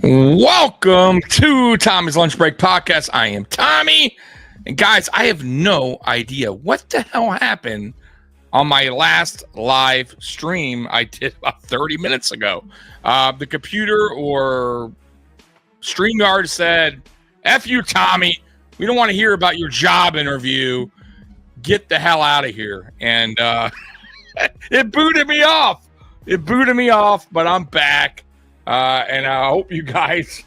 Welcome to Tommy's Lunch Break Podcast. I am Tommy. And guys, I have no idea what the hell happened on my last live stream I did about 30 minutes ago. The computer or StreamYard said, F you, Tommy. We don't want to hear about your job interview. Get the hell out of here. And it booted me off. But I'm back. And I hope you guys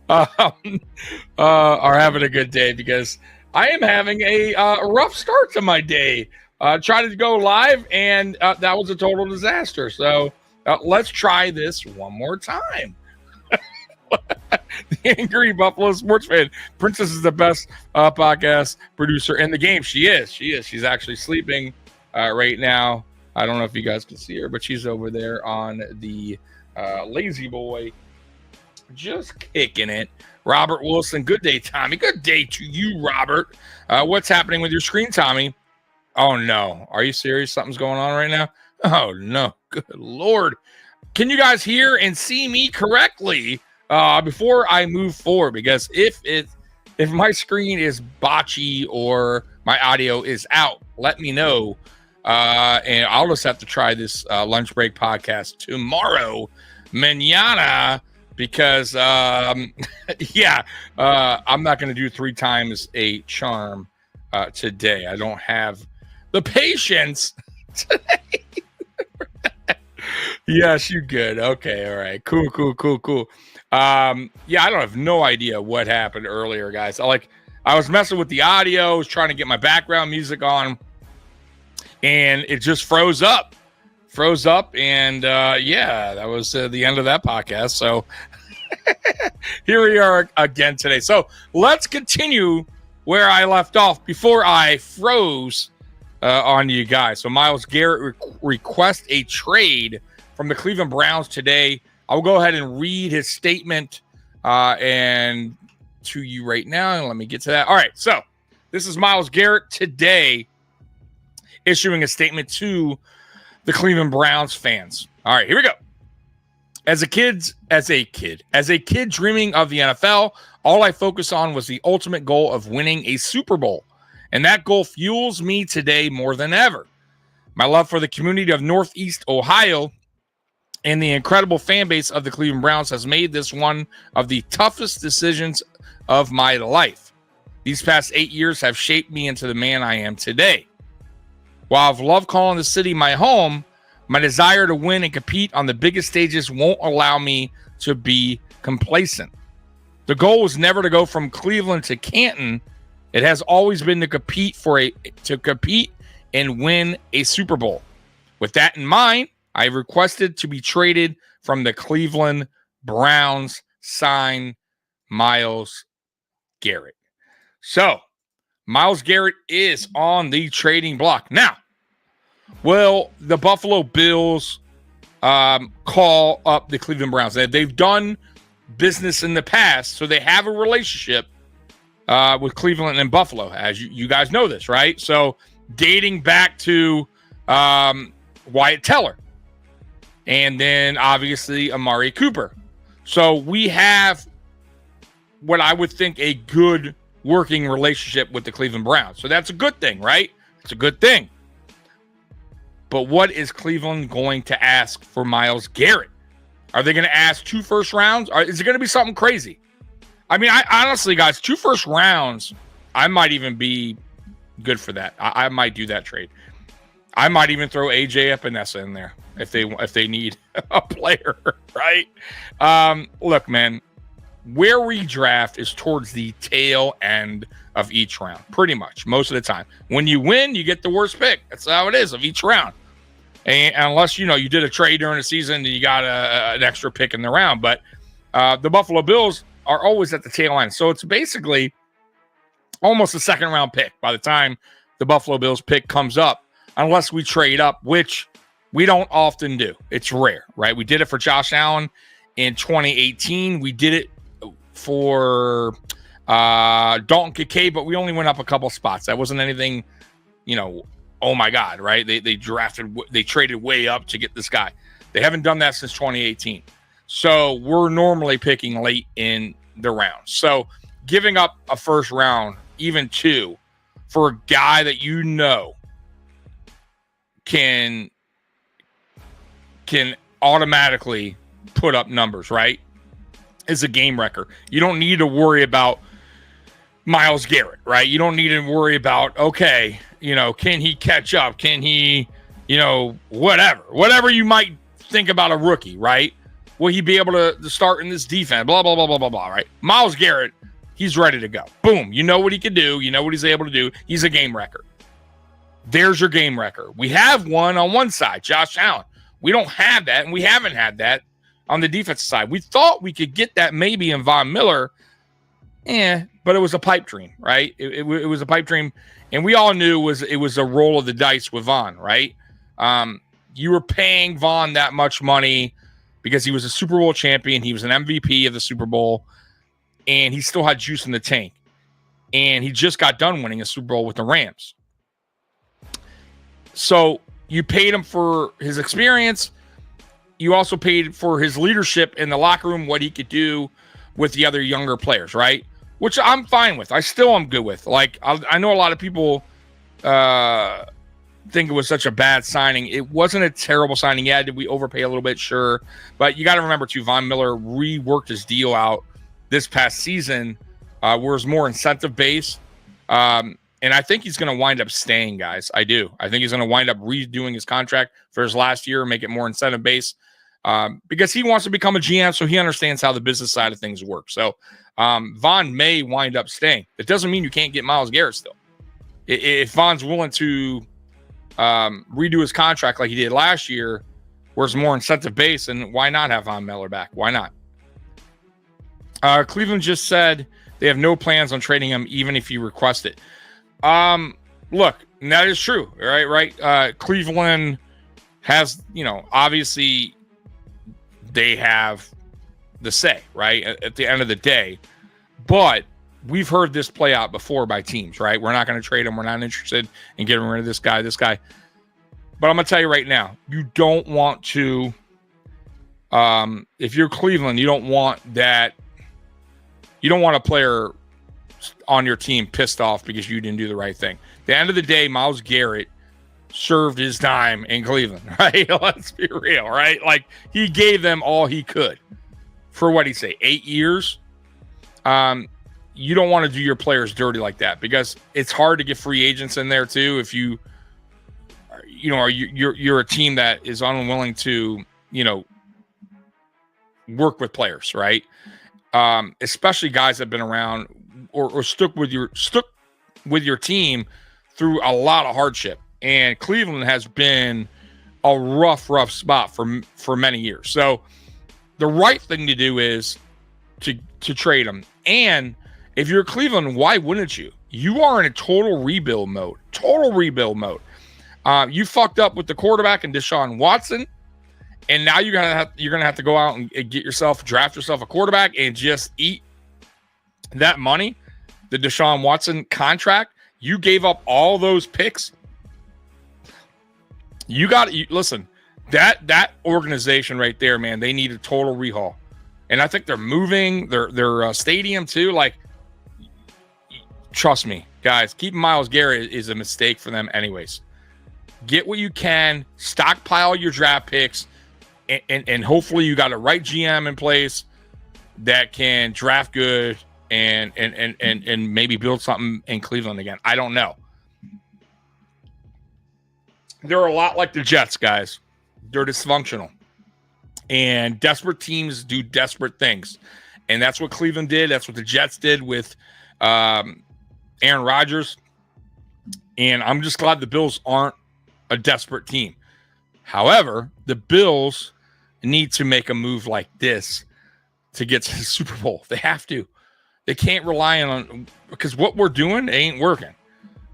are having a good day, because I am having a rough start to my day. Tried to go live, and that was a total disaster. So let's try this one more time. The Angry Buffalo Sports Fan. Princess is the best podcast producer in the game. She is. She's actually sleeping right now. I don't know if you guys can see her, but she's over there on the lazy boy, just kicking it. Robert Wilson, good day, Tommy. Good day to you, Robert. What's happening with your screen, Tommy? Oh, no. Are you serious? Something's going on right now? Oh, no. Good Lord. Can you guys hear and see me correctly before I move forward? Because if my screen is botchy or my audio is out, let me know. And I'll just have to try this lunch break podcast tomorrow, mañana, because I'm not going to do 3 times a charm today. I don't have the patience today. Yes, you good. Okay, all right, cool. I don't have no idea what happened earlier, guys. I was messing with the audio, was trying to get my background music on, and it just froze up, and that was the end of that podcast. So here we are again today. So let's continue where I left off before I froze on you guys. So Myles Garrett requests a trade from the Cleveland Browns today. I'll go ahead and read his statement and to you right now, and let me get to that. All right, so this is Myles Garrett today, issuing a statement to the Cleveland Browns fans. All right, here we go. As a kid dreaming of the NFL, all I focused on was the ultimate goal of winning a Super Bowl. And that goal fuels me today more than ever. My love for the community of Northeast Ohio and the incredible fan base of the Cleveland Browns has made this one of the toughest decisions of my life. These past 8 years have shaped me into the man I am today. While I've loved calling the city my home, my desire to win and compete on the biggest stages won't allow me to be complacent. The goal was never to go from Cleveland to Canton. It has always been to compete and win a Super Bowl. With that in mind, I requested to be traded from the Cleveland Browns. Sign Myles Garrett. So Myles Garrett is on the trading block. Now, will the Buffalo Bills call up the Cleveland Browns? They've done business in the past, so they have a relationship with Cleveland and Buffalo, as you guys know this, right? So dating back to Wyatt Teller, and then obviously Amari Cooper. So we have what I would think a good working relationship with the Cleveland Browns. So that's a good thing, right? It's a good thing. But what is Cleveland going to ask for Myles Garrett? Are they going to ask 2 first rounds? Or is it going to be something crazy? I mean, I honestly, guys, 2 first rounds, I might even be good for that. I might do that trade. I might even throw AJ Epinesa in there if they need a player, right? Look, man, where we draft is towards the tail end of each round, pretty much, most of the time. When you win, you get the worst pick. That's how it is of each round. And unless, you did a trade during the season and you got an extra pick in the round. But the Buffalo Bills are always at the tail end. So it's basically almost a second-round pick by the time the Buffalo Bills pick comes up, unless we trade up, which we don't often do. It's rare, right? We did it for Josh Allen in 2018. We did it for Dalton Kincaid, but we only went up a couple spots. That wasn't anything, oh my God, right? They traded way up to get this guy. They haven't done that since 2018. So we're normally picking late in the round. So giving up a first round, even 2, for a guy that you know can automatically put up numbers, right, is a game wrecker. You don't need to worry about Myles Garrett, right? You don't need to worry about, okay, can he catch up? Can he, whatever you might think about a rookie, right? Will he be able to start in this defense? Blah, blah, blah, blah, blah, blah, right? Myles Garrett, he's ready to go. Boom. You know what he can do. You know what he's able to do. He's a game wrecker. There's your game wrecker. We have one on one side, Josh Allen. We don't have that, and we haven't had that on the defensive side. We thought we could get that maybe in Von Miller, but it was a pipe dream, right? It was a pipe dream, and we all knew it was a roll of the dice with Von, right? You were paying Von that much money because he was a Super Bowl champion. He was an MVP of the Super Bowl, and he still had juice in the tank. And he just got done winning a Super Bowl with the Rams. So you paid him for his experience. You also paid for his leadership in the locker room, what he could do with the other younger players, right? Which I'm fine with. I still am good with. Like, I know a lot of people think it was such a bad signing. It wasn't a terrible signing. Yeah, did we overpay a little bit? Sure. But you got to remember, too, Von Miller reworked his deal out this past season where it was more incentive-based. And I think he's going to wind up staying, guys. I do. I think he's going to wind up redoing his contract for his last year and make it more incentive-based because he wants to become a GM, so he understands how the business side of things work. So Von may wind up staying. It doesn't mean you can't get Myles Garrett still. If Von's willing to redo his contract like he did last year, where it's more incentive-based, and why not have Von Miller back? Why not? Cleveland just said they have no plans on trading him, even if you request it. Look, that is true, right? Cleveland has, obviously they have the say, right? At the end of the day, but we've heard this play out before by teams, right? We're not going to trade him. We're not interested in getting rid of this guy. But I'm going to tell you right now, you don't want to, if you're Cleveland, you don't want that. You don't want a player on your team pissed off because you didn't do the right thing. At the end of the day, Myles Garrett served his time in Cleveland, right? Let's be real, right? Like, he gave them all he could for what he say, 8 years. You don't want to do your players dirty like that because it's hard to get free agents in there too. If you're a team that is unwilling to, work with players, right? Especially guys that have been around or stuck with your team through a lot of hardship. And Cleveland has been a rough spot for many years. So the right thing to do is to trade them. And if you're Cleveland, why wouldn't you? You are in a total rebuild mode. You fucked up with the quarterback and Deshaun Watson. And now you're gonna have to go out and draft yourself a quarterback and just eat that money, the Deshaun Watson contract. You gave up all those picks. Listen, that organization right there, man, they need a total rehaul. And I think they're moving their stadium too. Like, trust me, guys, keeping Myles Garrett is a mistake for them anyways. Get what you can, stockpile your draft picks, and hopefully you got a right GM in place that can draft good and maybe build something in Cleveland again. I don't know. They're a lot like the Jets, guys. They're dysfunctional. And desperate teams do desperate things. And that's what Cleveland did. That's what the Jets did with Aaron Rodgers. And I'm just glad the Bills aren't a desperate team. However, the Bills need to make a move like this to get to the Super Bowl. They have to. They can't rely on, because what we're doing ain't working.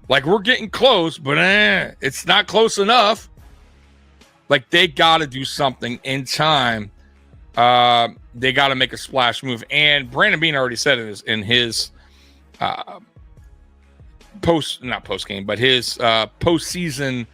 Like, we're getting close, but it's not close enough. Like, they got to do something in time. They got to make a splash move. And Brandon Beane already said it in his postseason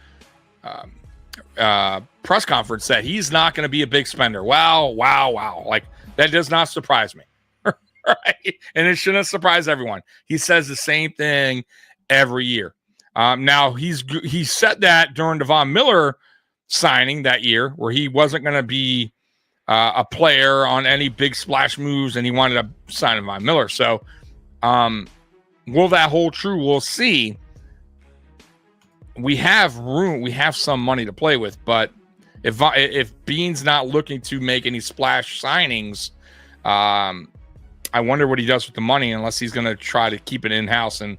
press conference said he's not going to be a big spender. Wow. Like, that does not surprise me. Right? And it shouldn't surprise everyone. He says the same thing every year. Now, he said that during the Von Miller signing that year, where he wasn't going to be a player on any big splash moves, and he wanted to sign Von Miller. So, will that hold true? We'll see. We have room. We have some money to play with, but if Bean's not looking to make any splash signings, I wonder what he does with the money, unless he's going to try to keep it in-house and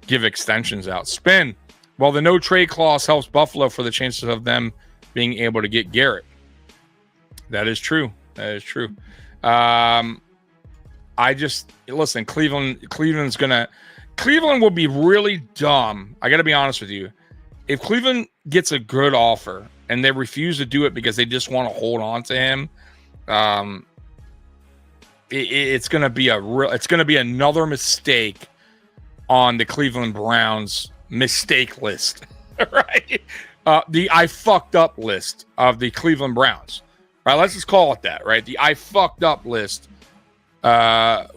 give extensions out. Spin. Well, the no trade clause helps Buffalo for the chances of them being able to get Garrett. That is true. Listen, Cleveland will be really dumb. I got to be honest with you. If Cleveland gets a good offer and they refuse to do it because they just want to hold on to him, it's going to be another mistake on the Cleveland Browns mistake list, right? The I fucked up list of the Cleveland Browns, right? Let's just call it that, right? The I fucked up list of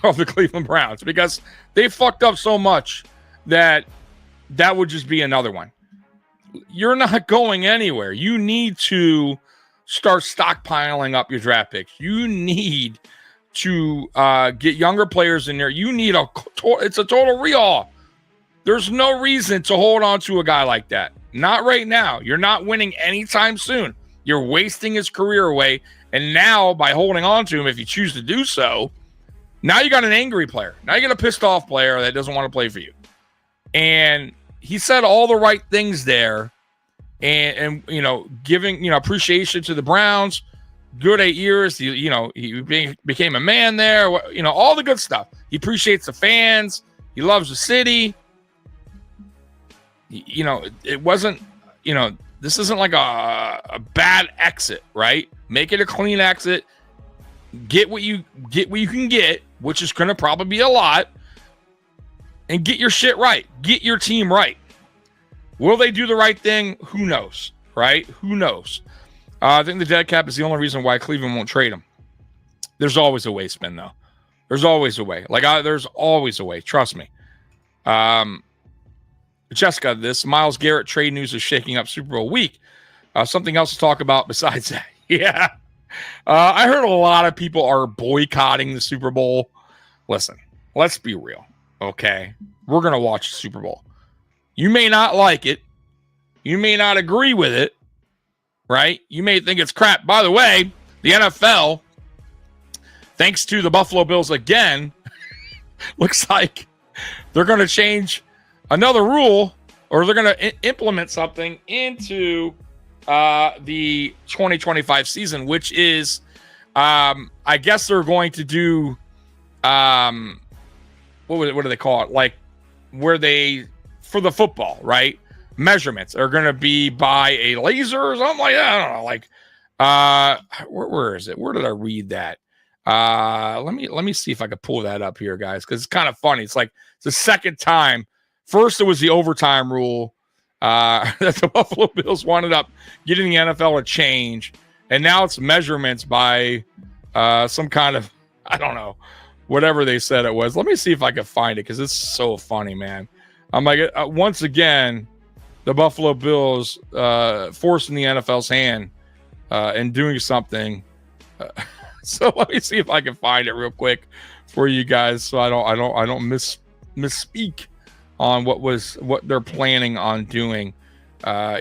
the Cleveland Browns, because they fucked up so much that would just be another one. You're not going anywhere. You need to start stockpiling up your draft picks. You need to get younger players in there. You need it's a total rehaul. There's no reason to hold on to a guy like that. Not right now. You're not winning anytime soon. You're wasting his career away. And now, by holding on to him, if you choose to do so, now you got an angry player. Now you got a pissed off player that doesn't want to play for you. And he said all the right things there, and giving appreciation to the Browns. Good 8 years. He became a man there. All the good stuff. He appreciates the fans. He loves the city. It wasn't. This isn't like a bad exit, right? Make it a clean exit. Get what you can get, which is going to probably be a lot, and get your shit right. Get your team right. Will they do the right thing? Who knows, right? Who knows? I think the dead cap is the only reason why Cleveland won't trade him. There's always a way, Spin, though. There's always a way. There's always a way. Trust me. Jessica, this Myles Garrett trade news is shaking up Super Bowl week. Something else to talk about besides that. Yeah. I heard a lot of people are boycotting the Super Bowl. Listen, let's be real, okay? We're going to watch the Super Bowl. You may not like it. You may not agree with it, right? You may think it's crap. By the way, the NFL, thanks to the Buffalo Bills again, looks like they're going to change another rule, or they're going to implement something into the 2025 season, which is, I guess they're going to do, what do they call it? Like, where they, for the football, right? Measurements are going to be by a laser or something like that. I don't know. Like, where is it? Where did I read that? Let me see if I can pull that up here, guys, because it's kind of funny. It's like it's the second time. First, it was the overtime rule that the Buffalo Bills wanted up getting the NFL to change, and now it's measurements by some kind of, I don't know, whatever they said it was. Let me see if I can find it, because it's so funny, man. I'm like, once again, the Buffalo Bills forcing the NFL's hand and doing something. So let me see if I can find it real quick for you guys, so I don't misspeak on what they're planning on doing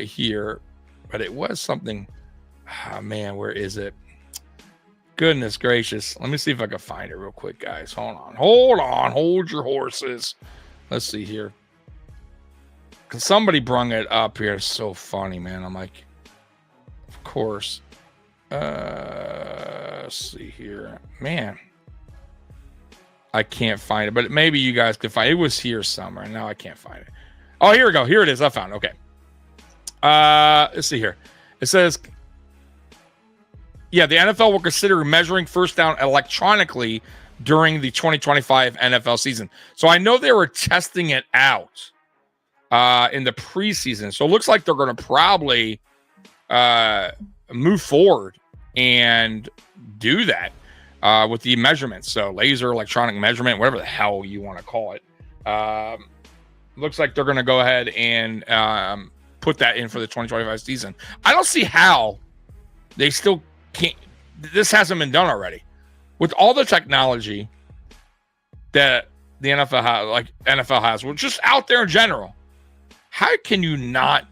here. But it was something. Oh, man, where is it? Goodness gracious. Let me see if I can find it real quick, guys. Hold on. Hold your horses. Let's see here. Because somebody brung it up here. It's so funny, man. I'm like, of course. Let's see here. Man. I can't find it, but maybe you guys could find it. It was here somewhere, and now I can't find it. Oh, here we go. Here it is. I found it. Okay. Let's see here. It says, yeah, the NFL will consider measuring first down electronically during the 2025 NFL season. So I know they were testing it out in the preseason. So it looks like they're going to probably move forward and do that with the measurements. So laser, electronic measurement, whatever the hell you want to call it. Looks like they're going to go ahead and put that in for the 2025 season. I don't see how they still can't. This hasn't been done already with all the technology that the NFL has, well, just out there in general. How can you not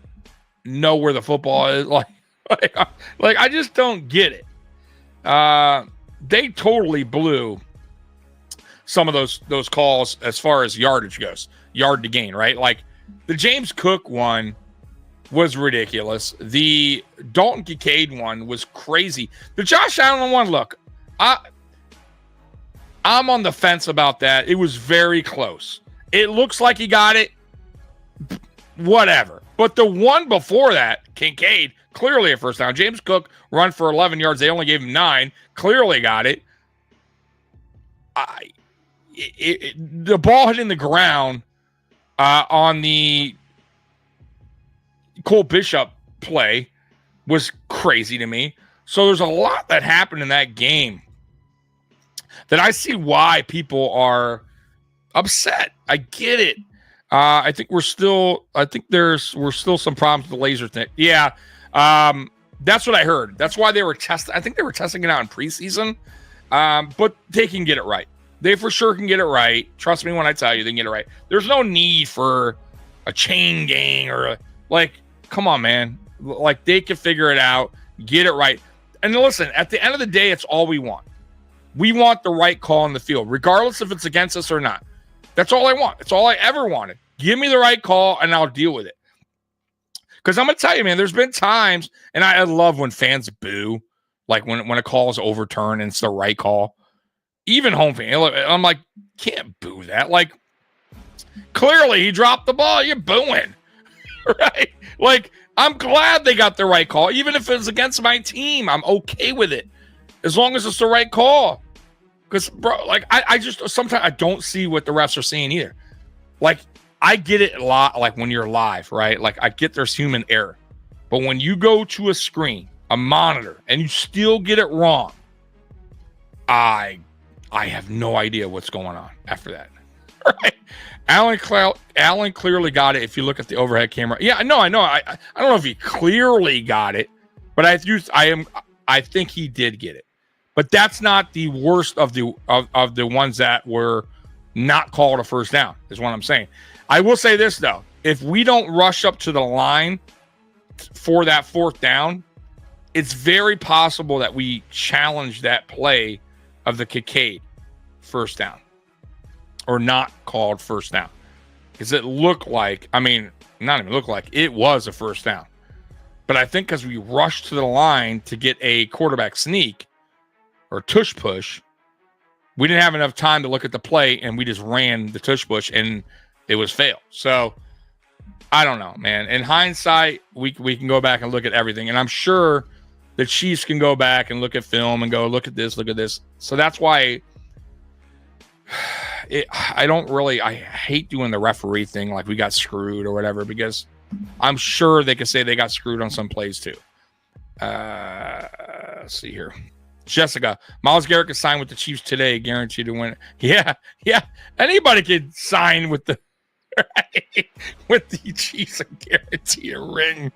know where the football is? Like I just don't get it. They totally blew some of those calls as far as yardage goes, yard to gain, right? Like the James Cook one was ridiculous. The Dalton Kincaid one was crazy. The Josh Allen one, look, I'm on the fence about that. It was very close. It looks like he got it. Whatever. But the one before that, Kincaid, clearly a first down. James Cook run for 11 yards. They only gave him 9. Clearly got it. The ball hitting the ground on the Cole Bishop play was crazy to me. So there's a lot that happened in that game that I see why people are upset. I get it. I think we're still some problems with the laser thing. Yeah. That's what I heard. That's why they were testing. I think they were testing it out in preseason. But they can get it right. They for sure can get it right. Trust me when I tell you they can get it right. There's no need for a chain gang or come on, man. Like they can figure it out, get it right. And listen, at the end of the day, it's all we want. We want the right call in the field, regardless if it's against us or not. That's all I want. It's all I ever wanted. Give me the right call and I'll deal with it. Because I'm going to tell you, man, there's been times, and I love when fans boo, like when a call is overturned and it's the right call. Even home fan, I'm like, can't boo that. Like, clearly he dropped the ball. You're booing, right? Like, I'm glad they got the right call. Even if it's against my team, I'm okay with it. As long as it's the right call. Because, bro, like, I just, sometimes I don't see what the refs are seeing either. Like, I get it a lot, like, when you're live, right? Like, I get there's human error. But when you go to a screen, a monitor, and you still get it wrong, I have no idea what's going on after that. Right? Allen clearly got it if you look at the overhead camera. Yeah, no, I know. I don't know if he clearly got it, but I think he did get it. But that's not the worst of the ones that were not called a first down, is what I'm saying. I will say this, though. If we don't rush up to the line for that fourth down, it's very possible that we challenge that play of the Kincaid first down or not called first down. Because it looked like, not even look like, it was a first down. But I think because we rushed to the line to get a quarterback sneak or tush push, we didn't have enough time to look at the play, and we just ran the tush push, and it was failed. So, I don't know, man. In hindsight, we can go back and look at everything. And I'm sure the Chiefs can go back and look at film and go, look at this, look at this. So that's why I hate doing the referee thing like we got screwed or whatever, because I'm sure they could say they got screwed on some plays too. Let's see here. Jessica, Myles Garrett could sign with the Chiefs today, guaranteed to win. Yeah. Anybody could sign with the with the Chiefs and guarantee a ring.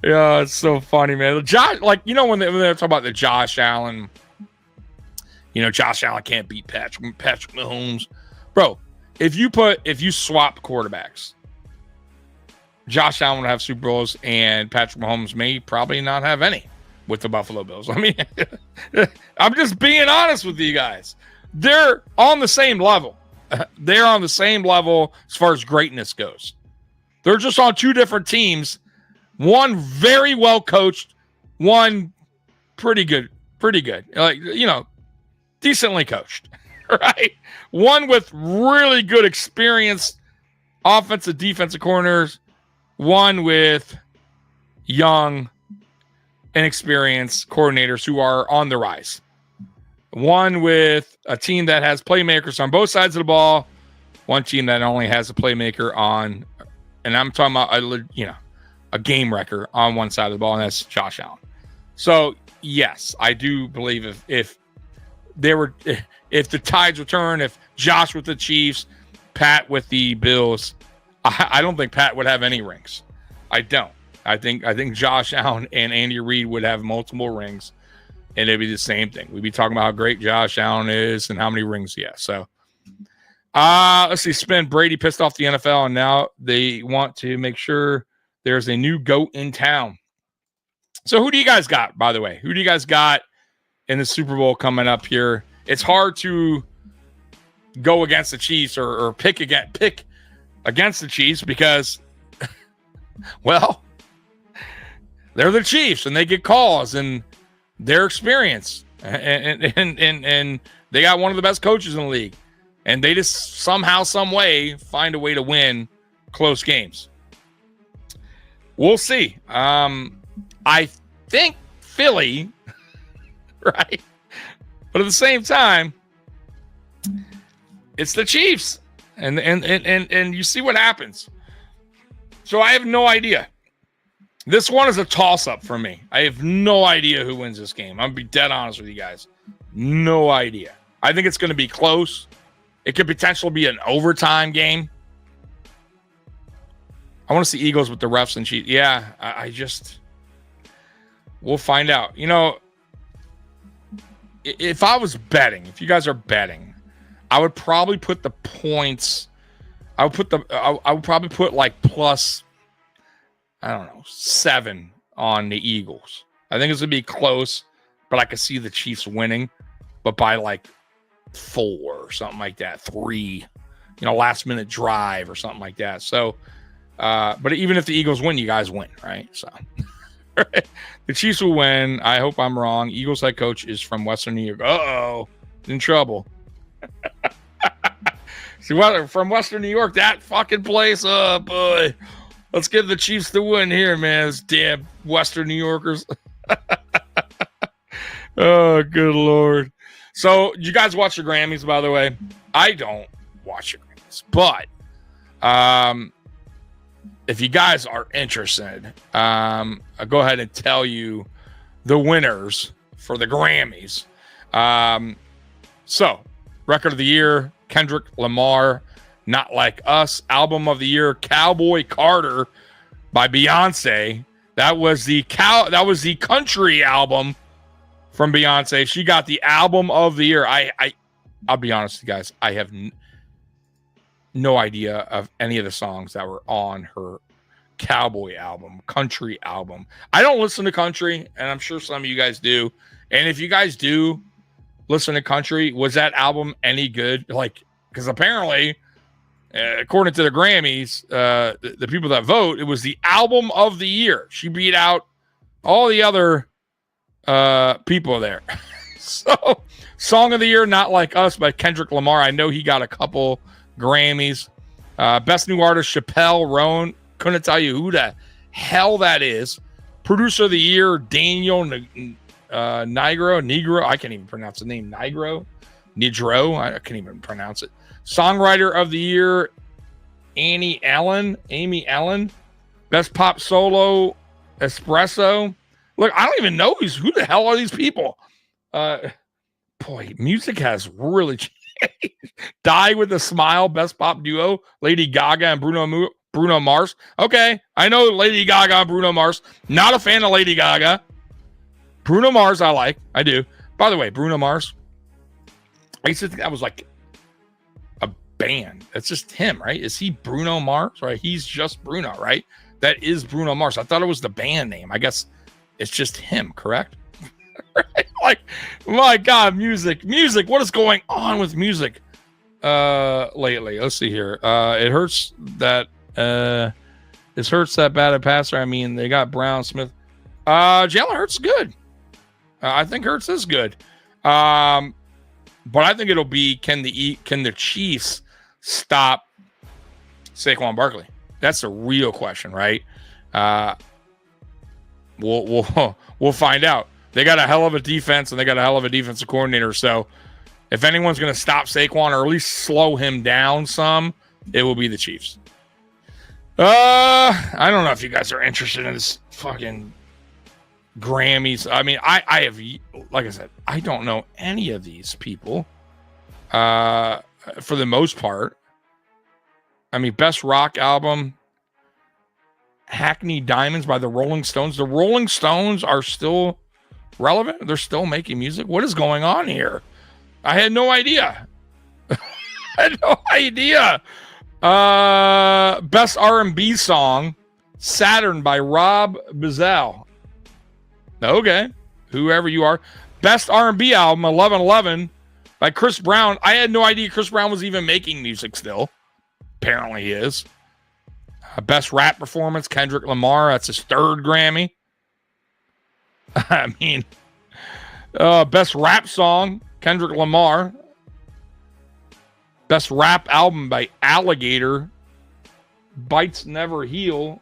Yeah, it's so funny, man. Josh, when they're talking about the Josh Allen, Josh Allen can't beat Patrick Mahomes. Bro, if you swap quarterbacks, Josh Allen would have Super Bowls and Patrick Mahomes may probably not have any with the Buffalo Bills. I'm just being honest with you guys. They're on the same level. They're on the same level as far as greatness goes. They're just on two different teams. One very well coached, one pretty good. Decently coached, right? One with really good experience, offensive, defensive corners. One with young, inexperienced coordinators who are on the rise. One with a team that has playmakers on both sides of the ball. One team that only has a playmaker on, and I'm talking about, a game wrecker on one side of the ball, and that's Josh Allen. So yes, I do believe if the tides would turn, if Josh with the Chiefs, Pat with the Bills, I don't think Pat would have any rings. I don't. I think Josh Allen and Andy Reid would have multiple rings, and it'd be the same thing. We'd be talking about how great Josh Allen is and how many rings he has. So, let's see. Spin. Brady pissed off the NFL, and now they want to make sure there's a new GOAT in town. So, who do you guys got, by the way? Who do you guys got in the Super Bowl coming up here? It's hard to go against the Chiefs or pick against the Chiefs because, well, they're the Chiefs and they get calls and their experience and they got one of the best coaches in the league, and they just somehow, some way find a way to win close games. We'll see. I think Philly, right? But at the same time, it's the Chiefs, and you see what happens. So I have no idea. This one is a toss-up for me. I have no idea who wins this game. I'm going to be dead honest with you guys. No idea. I think it's going to be close. It could potentially be an overtime game. I want to see Eagles with the refs and Chiefs. Yeah, I just... We'll find out. You know, if I was betting, if you guys are betting, I would probably put the points... I would probably put like plus... I don't know, 7 on the Eagles. I think it's going to be close, but I could see the Chiefs winning, but by like 4 or something like that, 3, last minute drive or something like that. So, but even if the Eagles win, you guys win, right? So the Chiefs will win. I hope I'm wrong. Eagles head coach is from Western New York. Uh-oh, in trouble. See, from Western New York, that fucking place, oh boy. Let's get the Chiefs to win here, man. Those damn Western New Yorkers. Oh, good Lord. So, you guys watch the Grammys, by the way? I don't watch the Grammys. But, if you guys are interested, I'll go ahead and tell you the winners for the Grammys. So, Record of the Year, Kendrick Lamar. Not Like Us. Album of the Year, Cowboy Carter by Beyonce. That was the country album from Beyonce. She got the Album of the Year. I'll be honest with you guys. I have no idea of any of the songs that were on her cowboy album, country album. I don't listen to country, and I'm sure some of you guys do. And if you guys do listen to country, was that album any good? Like, because apparently... according to the Grammys, the people that vote, it was the Album of the Year. She beat out all the other people there. So, Song of the Year, Not Like Us by Kendrick Lamar. I know he got a couple Grammys. Best New Artist, Chappelle Roan. Couldn't tell you who the hell that is. Producer of the Year, Daniel Negro. I can't even pronounce the name. Negro. I can't even pronounce it. Songwriter of the Year, Amy Allen. Best Pop Solo, Espresso. Look, I don't even know who the hell are these people. Boy, music has really changed. Die with a Smile, Best Pop Duo, Lady Gaga and Bruno Mars. Okay, I know Lady Gaga and Bruno Mars. Not a fan of Lady Gaga. Bruno Mars, I do. By the way, Bruno Mars, I used to think that was like band. That's just him, right? Is he Bruno Mars? Right? He's just Bruno, right? That is Bruno Mars. I thought it was the band name. I guess it's just him, correct? Right? Like, my God, music. What is going on with music lately? Let's see here. It hurts that bad at passer. I mean, they got Brown, Smith. Jalen Hurts is good. I think Hurts is good. But I think it'll be can the Chiefs stop Saquon Barkley? That's the real question, right? We'll find out. They got a hell of a defense and they got a hell of a defensive coordinator. So if anyone's going to stop Saquon or at least slow him down some, it will be the Chiefs. I don't know if you guys are interested in this fucking Grammys. I mean, I have, like I said, I don't know any of these people. For the most part. I mean, best rock album, Hackney Diamonds by the Rolling Stones. The Rolling Stones are still relevant. They're still making music. What is going on here? I had no idea. I had no idea. Best R&B song, Saturn by Rob Bizell. Okay, whoever you are. Best R&B album, 1111 by Chris Brown. I had no idea Chris Brown was even making music still. Apparently he is. Best rap performance, Kendrick Lamar. That's his third Grammy. I mean, best rap song, Kendrick Lamar. Best rap album by Alligator, Bites Never Heal.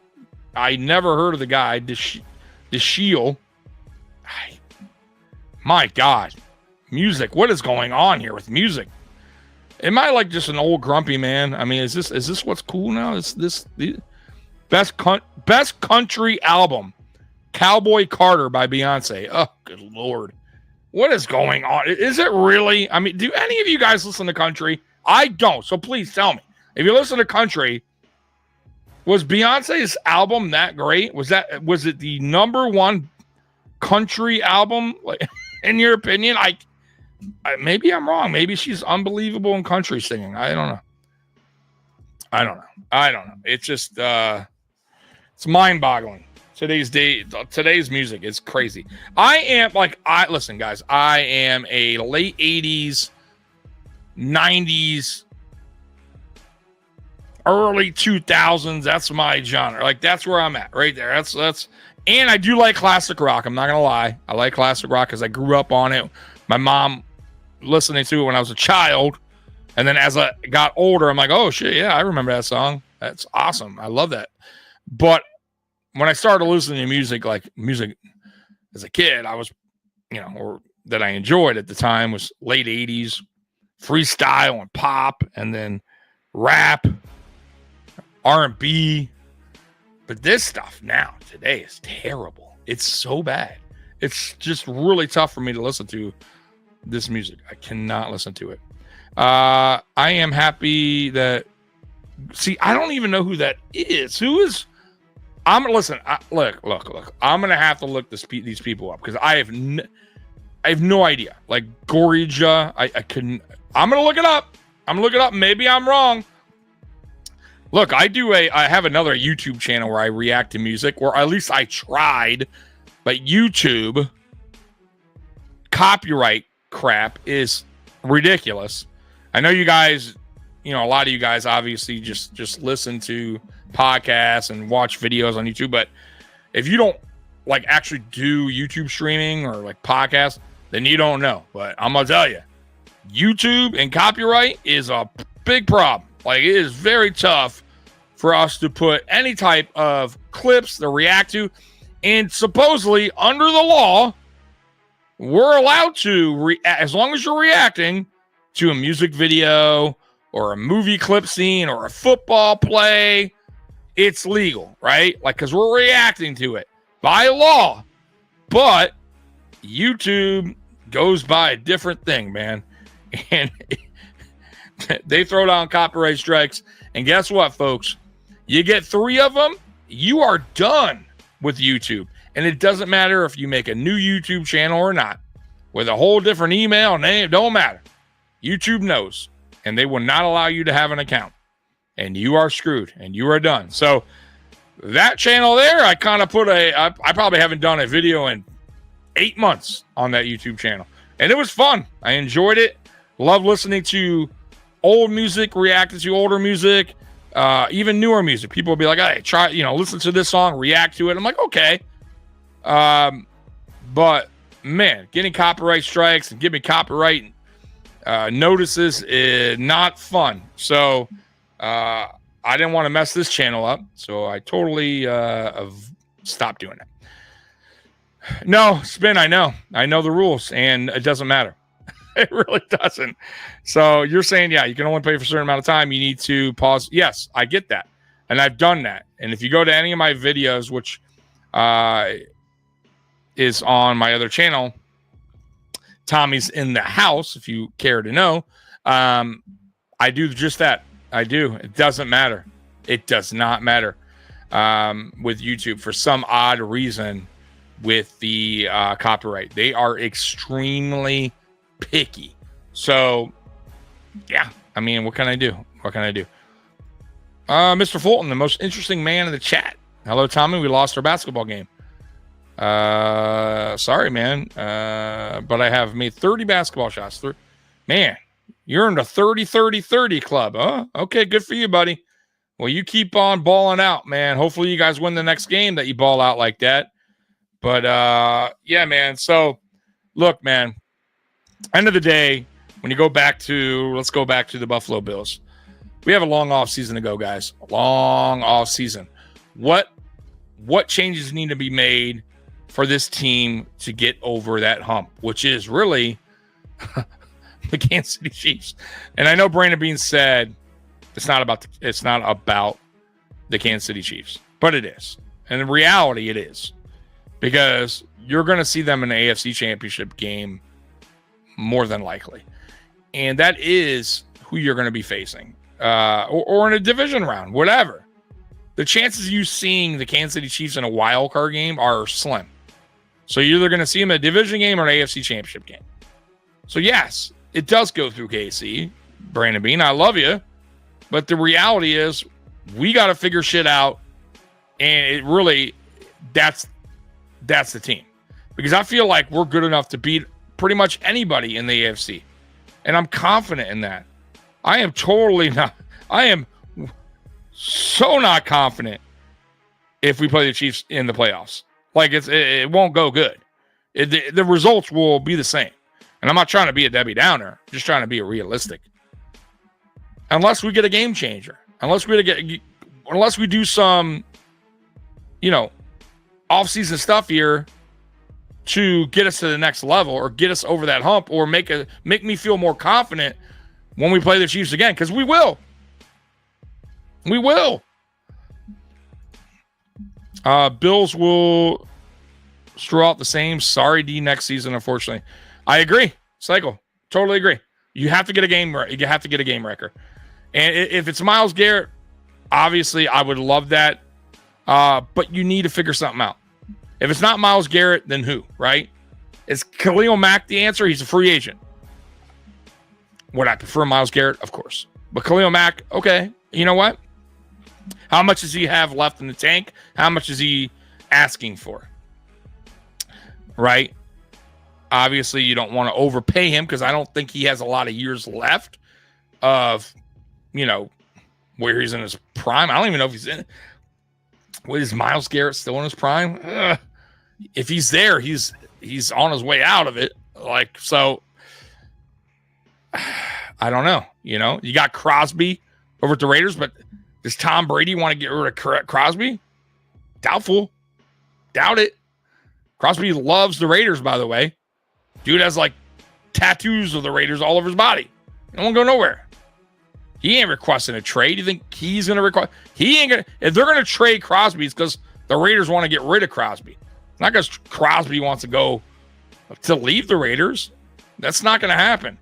I never heard of the guy, Deshiel. My God. Music. What is going on here with music? Am I like just an old grumpy man? I mean, is this what's cool now? Is this the best country album, Cowboy Carter by Beyonce? Oh, good Lord. What is going on? Is it really? I mean, do any of you guys listen to country? I don't. So please tell me. If you listen to country, was Beyonce's album that great? Was it the number one country album? Like, in your opinion? Maybe I'm wrong. Maybe she's unbelievable in country singing. I don't know. It's just it's mind-boggling. Today's music is crazy. Listen, guys, I am a late 80s, 90s, early 2000s. That's my genre. Like, that's where I'm at right there. That's and I do like classic rock. I'm not gonna lie. I like classic rock because I grew up on it. My mom listening to it when I was a child, and then as I got older, I'm like, oh shit, yeah, I remember that song. That's awesome. I love that. But when I started listening to music as a kid, I was, or that I enjoyed at the time was late 80s, freestyle and pop, and then rap, R&B. But this stuff now, today, is terrible. It's so bad. It's just really tough for me to listen to this music. I cannot listen to it. I am happy that... See, I don't even know who that is. Who is... I'm gonna listen. Look. I'm gonna have to look these people up because I have no idea. Like Gorija, I couldn't. I'm gonna look it up. Maybe I'm wrong. Look, I have another YouTube channel where I react to music, or at least I tried. But YouTube copyright crap is ridiculous. I know you guys, a lot of you guys obviously just listen to podcasts and watch videos on YouTube, but if you don't like actually do YouTube streaming or like podcasts, then you don't know. But I'm gonna tell you, YouTube and copyright is a big problem. Like, it is very tough for us to put any type of clips to react to. And supposedly, under the law, we're allowed to, as long as you're reacting to a music video or a movie clip scene or a football play, it's legal, right? Like, because we're reacting to it by law. But YouTube goes by a different thing, man. And they throw down copyright strikes. And guess what, folks? You get 3 of them, you are done with YouTube. And it doesn't matter if you make a new YouTube channel or not. With a whole different email, name, don't matter. YouTube knows. And they will not allow you to have an account. And you are screwed. And you are done. So that channel there, I kind of put I probably haven't done a video in 8 months on that YouTube channel. And it was fun. I enjoyed it. Love listening to old music, reacting to older music, even newer music. People will be like, hey, try, listen to this song, react to it. I'm like, okay. But man, getting copyright strikes and giving copyright notices is not fun. So I didn't want to mess this channel up. So I totally stopped doing it. No, Spin, I know the rules, and it doesn't matter. It really doesn't. So you're saying, yeah, you can only pay for a certain amount of time. You need to pause. Yes, I get that. And I've done that. And if you go to any of my videos, which is on my other channel, Tommy's in the house, if you care to know, I do just that. I do. It doesn't matter. It does not matter with YouTube for some odd reason with the copyright. They are extremely picky. So, yeah. I mean, what can I do? What can I do? Mr. Fulton, the most interesting man in the chat. Hello, Tommy. We lost our basketball game. Sorry, man. But I have made 30 basketball shots. Man, you're in the 30-30-30 club, huh? Okay, good for you, buddy. Well, you keep on balling out, man. Hopefully you guys win the next game that you ball out like that. But, yeah, man. So, look, man. End of the day, when you go back to, let's go back to the Buffalo Bills. We have a long off season to go, guys. A long off season. What changes need to be made for this team to get over that hump, which is really the Kansas City Chiefs? And I know Brandon Beane said it's not about the Kansas City Chiefs, but it is. And in reality, it is, because you're going to see them in an AFC Championship game more than likely, and that is who you're going to be facing, or in a division round, whatever. The chances of you seeing the Kansas City Chiefs in a wild card game are slim. So you're either going to see them in a division game or an AFC Championship game. So yes, it does go through KC. Brandon Beane, I love you, but the reality is we got to figure shit out, and it really that's the team, because I feel like we're good enough to beat pretty much anybody in the AFC, and I'm confident in that. I am so not confident if we play the Chiefs in the playoffs. Like, it won't go good. The results will be the same. And I'm not trying to be a Debbie Downer, just trying to be realistic. Unless we get a game changer, unless we do some, off-season stuff here to get us to the next level, or get us over that hump, or make me feel more confident when we play the Chiefs again, because we will. We will. Bills will strew out the same. Sorry, D, next season, unfortunately. I agree. Cycle. Totally agree. You have to get a game. You have to get a game wrecker. And if it's Myles Garrett, obviously I would love that. But you need to figure something out. If it's not Myles Garrett, then who, right? Is Khalil Mack the answer? He's a free agent. Would I prefer Myles Garrett? Of course. But Khalil Mack, okay. You know what? How much does he have left in the tank? How much is he asking for? Right? Obviously, you don't want to overpay him, because I don't think he has a lot of years left of, where he's in his prime. I don't even know if he's in. Is Myles Garrett still in his prime? If he's there, he's on his way out of it. Like, so, I don't know. You got Crosby over at the Raiders, but does Tom Brady want to get rid of Crosby? Doubtful. Doubt it. Crosby loves the Raiders, by the way. Dude has like tattoos of the Raiders all over his body. He won't go nowhere. He ain't requesting a trade. You think he's going to request? He ain't going to. If they're going to trade Crosby, it's because the Raiders want to get rid of Crosby. Not because Crosby wants to leave the Raiders. That's not going to happen.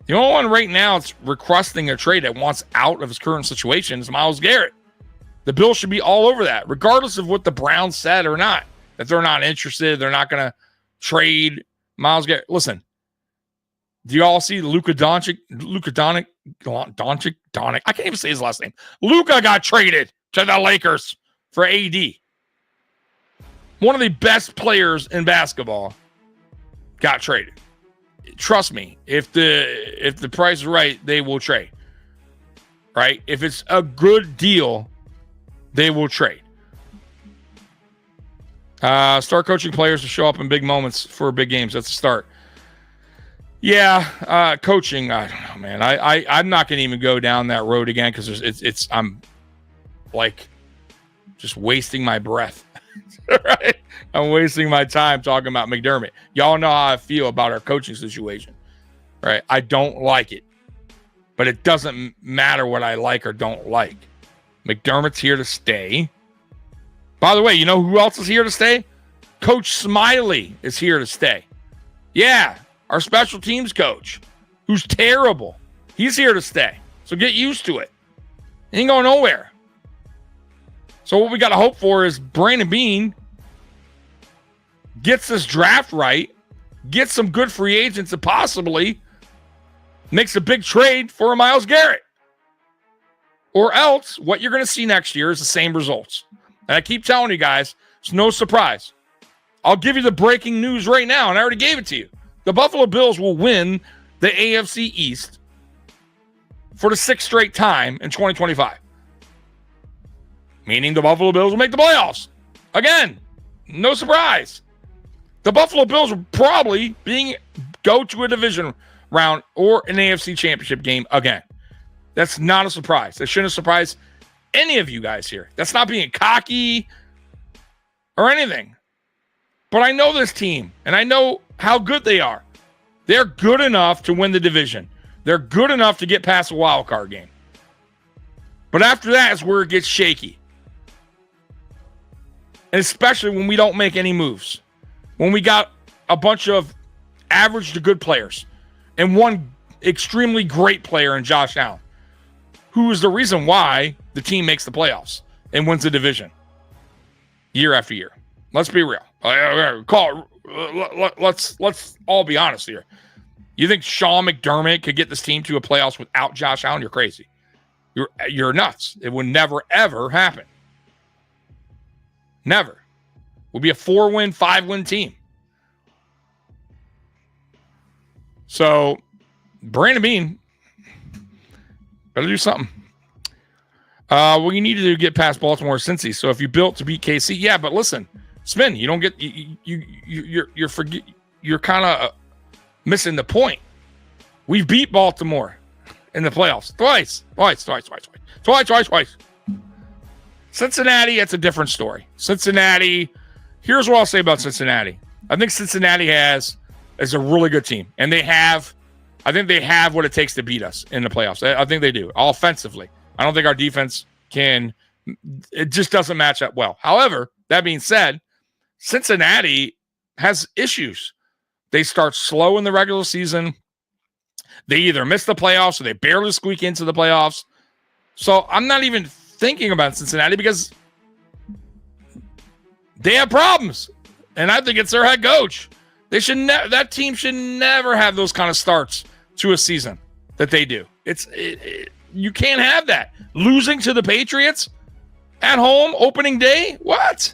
The only one right now that's requesting a trade that wants out of his current situation is Myles Garrett. The Bills should be all over that, regardless of what the Browns said or not. That they're not interested, they're not going to trade Myles Garrett. Listen, do you all see Luka Doncic? I can't even say his last name. Luka got traded to the Lakers for AD. One of the best players in basketball got traded. Trust me, if the price is right, they will trade. Right? If it's a good deal, they will trade. Start coaching players to show up in big moments for big games. That's a start. Yeah, coaching. I don't know, man. I'm not going to even go down that road again, because I'm like just wasting my breath. Right? I'm wasting my time talking about McDermott. Y'all know how I feel about our coaching situation, right? I don't like it, but it doesn't matter what I like or don't like. McDermott's here to stay. By the way, you know who else is here to stay? Coach Smiley is here to stay. Yeah, our special teams coach, who's terrible. He's here to stay. So get used to it. He ain't going nowhere. So what we got to hope for is Brandon Beane gets this draft right, gets some good free agents, and possibly makes a big trade for a Myles Garrett. Or else, what you're going to see next year is the same results. And I keep telling you guys, it's no surprise. I'll give you the breaking news right now, and I already gave it to you. The Buffalo Bills will win the AFC East for the 6th straight time in 2025. Meaning the Buffalo Bills will make the playoffs. Again, no surprise. The Buffalo Bills will probably go to a division round or an AFC championship game again. That's not a surprise. That shouldn't surprise any of you guys here. That's not being cocky or anything. But I know this team, and I know how good they are. They're good enough to win the division. They're good enough to get past a wild card game. But after that is where it gets shaky. And especially when we don't make any moves. When we got a bunch of average to good players and one extremely great player in Josh Allen, who is the reason why the team makes the playoffs and wins the division year after year. Let's be real. Let's all be honest here. You think Sean McDermott could get this team to a playoffs without Josh Allen? You're crazy. You're nuts. It would never, ever happen. Never. We'll be a 4-win, 5-win team. So, Brandon Beane, better do something. Well, you need to get past Baltimore, Cincy. So if you built to beat KC, yeah, but listen, Spin, you don't get you're kind of missing the point. We beat Baltimore in the playoffs twice. Cincinnati, it's a different story. Cincinnati, here's what I'll say about Cincinnati. I think Cincinnati is a really good team, and I think they have what it takes to beat us in the playoffs. I think they do, offensively. I don't think our defense it just doesn't match up well. However, that being said, Cincinnati has issues. They start slow in the regular season. They either miss the playoffs or they barely squeak into the playoffs. So I'm not even thinking about Cincinnati because they have problems. And I think it's their head coach. That team should never have those kind of starts to a season that they do. You can't have that. Losing to the Patriots at home opening day? What?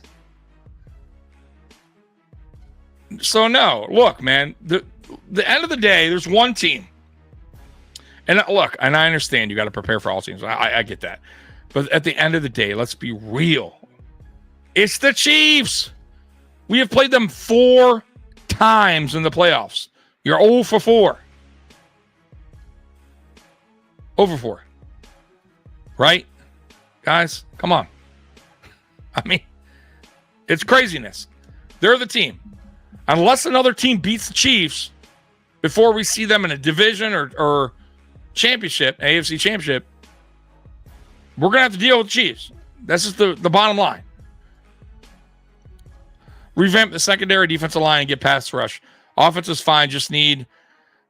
So no, look, man, the end of the day, there's one team. And look, and I understand you got to prepare for all teams. I get that. But at the end of the day, let's be real. It's the Chiefs. We have played them 4 times in the playoffs. You're 0 for 4. Over 4. Right? Guys, come on. I mean, it's craziness. They're the team. Unless another team beats the Chiefs before we see them in a division or championship, AFC championship, we're going to have to deal with the Chiefs. That's just the bottom line. Revamp the secondary defensive line and get pass rush. Offense is fine, just need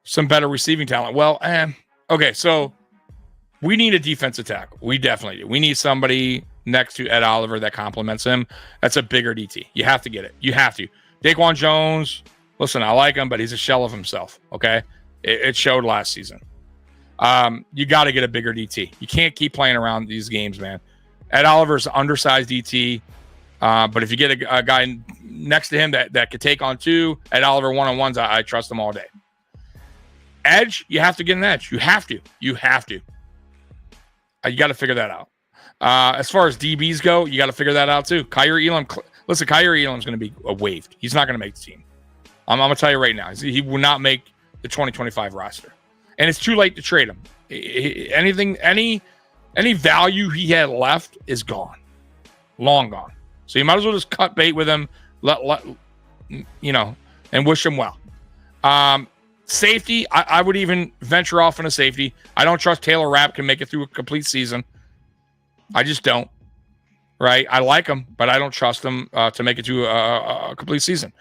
some better receiving talent. Well, okay, so we need a defensive tackle. We definitely do. We need somebody next to Ed Oliver that complements him. That's a bigger DT. You have to get it. You have to. Daquan Jones, listen, I like him, but he's a shell of himself, okay? It showed last season. You got to get a bigger DT. You can't keep playing around these games, man. Ed Oliver's an undersized DT, but if you get a guy next to him that could take on 2, Ed Oliver one-on-ones, I trust him all day. Edge, you have to get an edge. You have to. You got to figure that out. As far as DBs go, you got to figure that out too. Kyrie Elam, listen, Kyrie Elam's going to be waived. He's not going to make the team. I'm going to tell you right now. He will not make the 2025 roster. And it's too late to trade him. Any value he had left is gone. Long gone. So you might as well just cut bait with him, and wish him well. Safety, I would even venture off in a safety. I don't trust Taylor Rapp can make it through a complete season. I just don't. Right? I like him, but I don't trust him to make it to a complete season.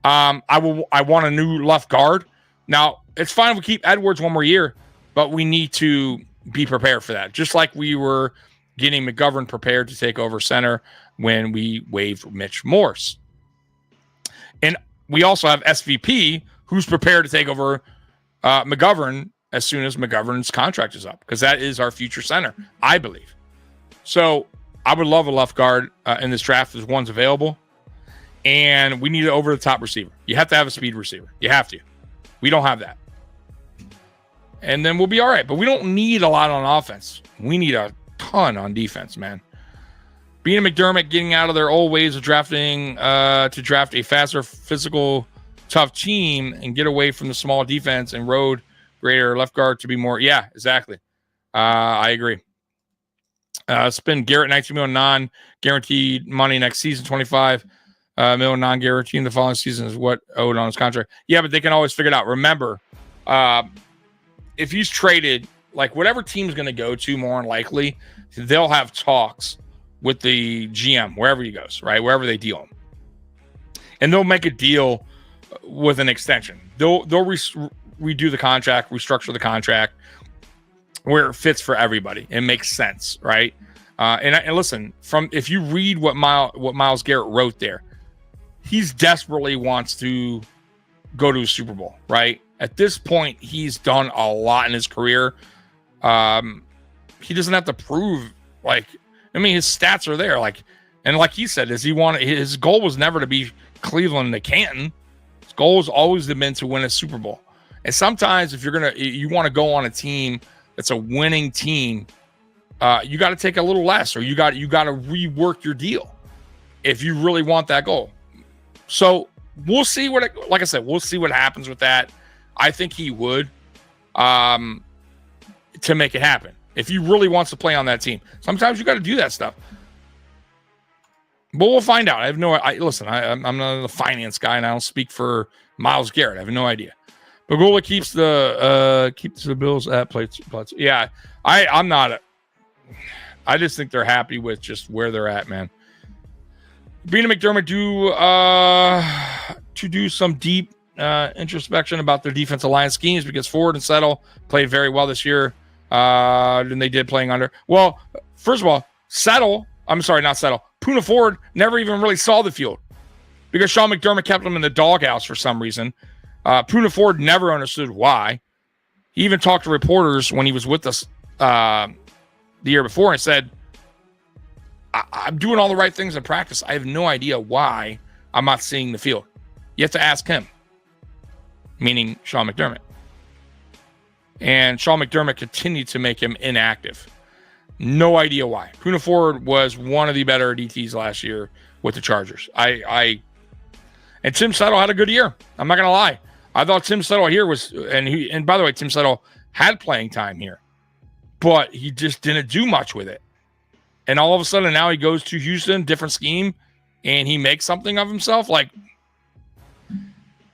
I want a new left guard. Now, it's fine if we keep Edwards one more year, but we need to be prepared for that. Just like we were getting McGovern prepared to take over center when we waived Mitch Morse. And we also have SVP, who's prepared to take over McGovern as soon as McGovern's contract is up, because that is our future center, I believe. So I would love a left guard in this draft if one's available. And we need an over-the-top receiver. You have to have a speed receiver. You have to. We don't have that. And then we'll be all right. But we don't need a lot on offense. We need a ton on defense, man. Being McDermott getting out of their old ways of drafting to draft a faster, physical, tough team and get away from the small defense and road grader left guard to be more. Yeah, exactly. I agree. Spend Garrett $19 million non-guaranteed money next season, $25 million non-guaranteed in the following season is what owed on his contract. Yeah, but they can always figure it out. Remember, if he's traded, like whatever team's going to go to, more than likely, they'll have talks with the GM wherever he goes, right? Wherever they deal him. And they'll make a deal with an extension. They'll redo the contract, restructure the contract where it fits for everybody. It makes sense, right? And listen, if you read what Myles Garrett wrote there, he's desperately wants to go to a Super Bowl, right? At this point, he's done a lot in his career. He doesn't have to prove, his stats are there. And like he said, his goal was never to be Cleveland to Canton. His goal has always been to win a Super Bowl. And sometimes if you want to go on a team that's a winning team, you got to take a little less, or you got to rework your deal if you really want that goal. So we'll see like I said, we'll see what happens with that. I think he would to make it happen if he really wants to play on that team. Sometimes you got to do that stuff. But we'll find out. I have I'm not a finance guy, and I don't speak for Myles Garrett. I have no idea. Pagula keeps the Bills at plates. Yeah, I'm not. I just think they're happy with just where they're at, man. Being a McDermott to do some deep introspection about their defensive line schemes, because Ford and Settle played very well this year than they did playing under. Well, first of all, Poona Ford never even really saw the field because Sean McDermott kept him in the doghouse for some reason. Poona Ford never understood why. He even talked to reporters when he was with us the year before and said, I'm doing all the right things in practice. I have no idea why I'm not seeing the field. You have to ask him, meaning Sean McDermott. And Sean McDermott continued to make him inactive. No idea why. Poona Ford was one of the better DTs last year with the Chargers. And Tim Settle had a good year. I'm not going to lie. I thought Tim Settle here and by the way, Tim Settle had playing time here, but he just didn't do much with it. And all of a sudden now he goes to Houston, different scheme, and he makes something of himself.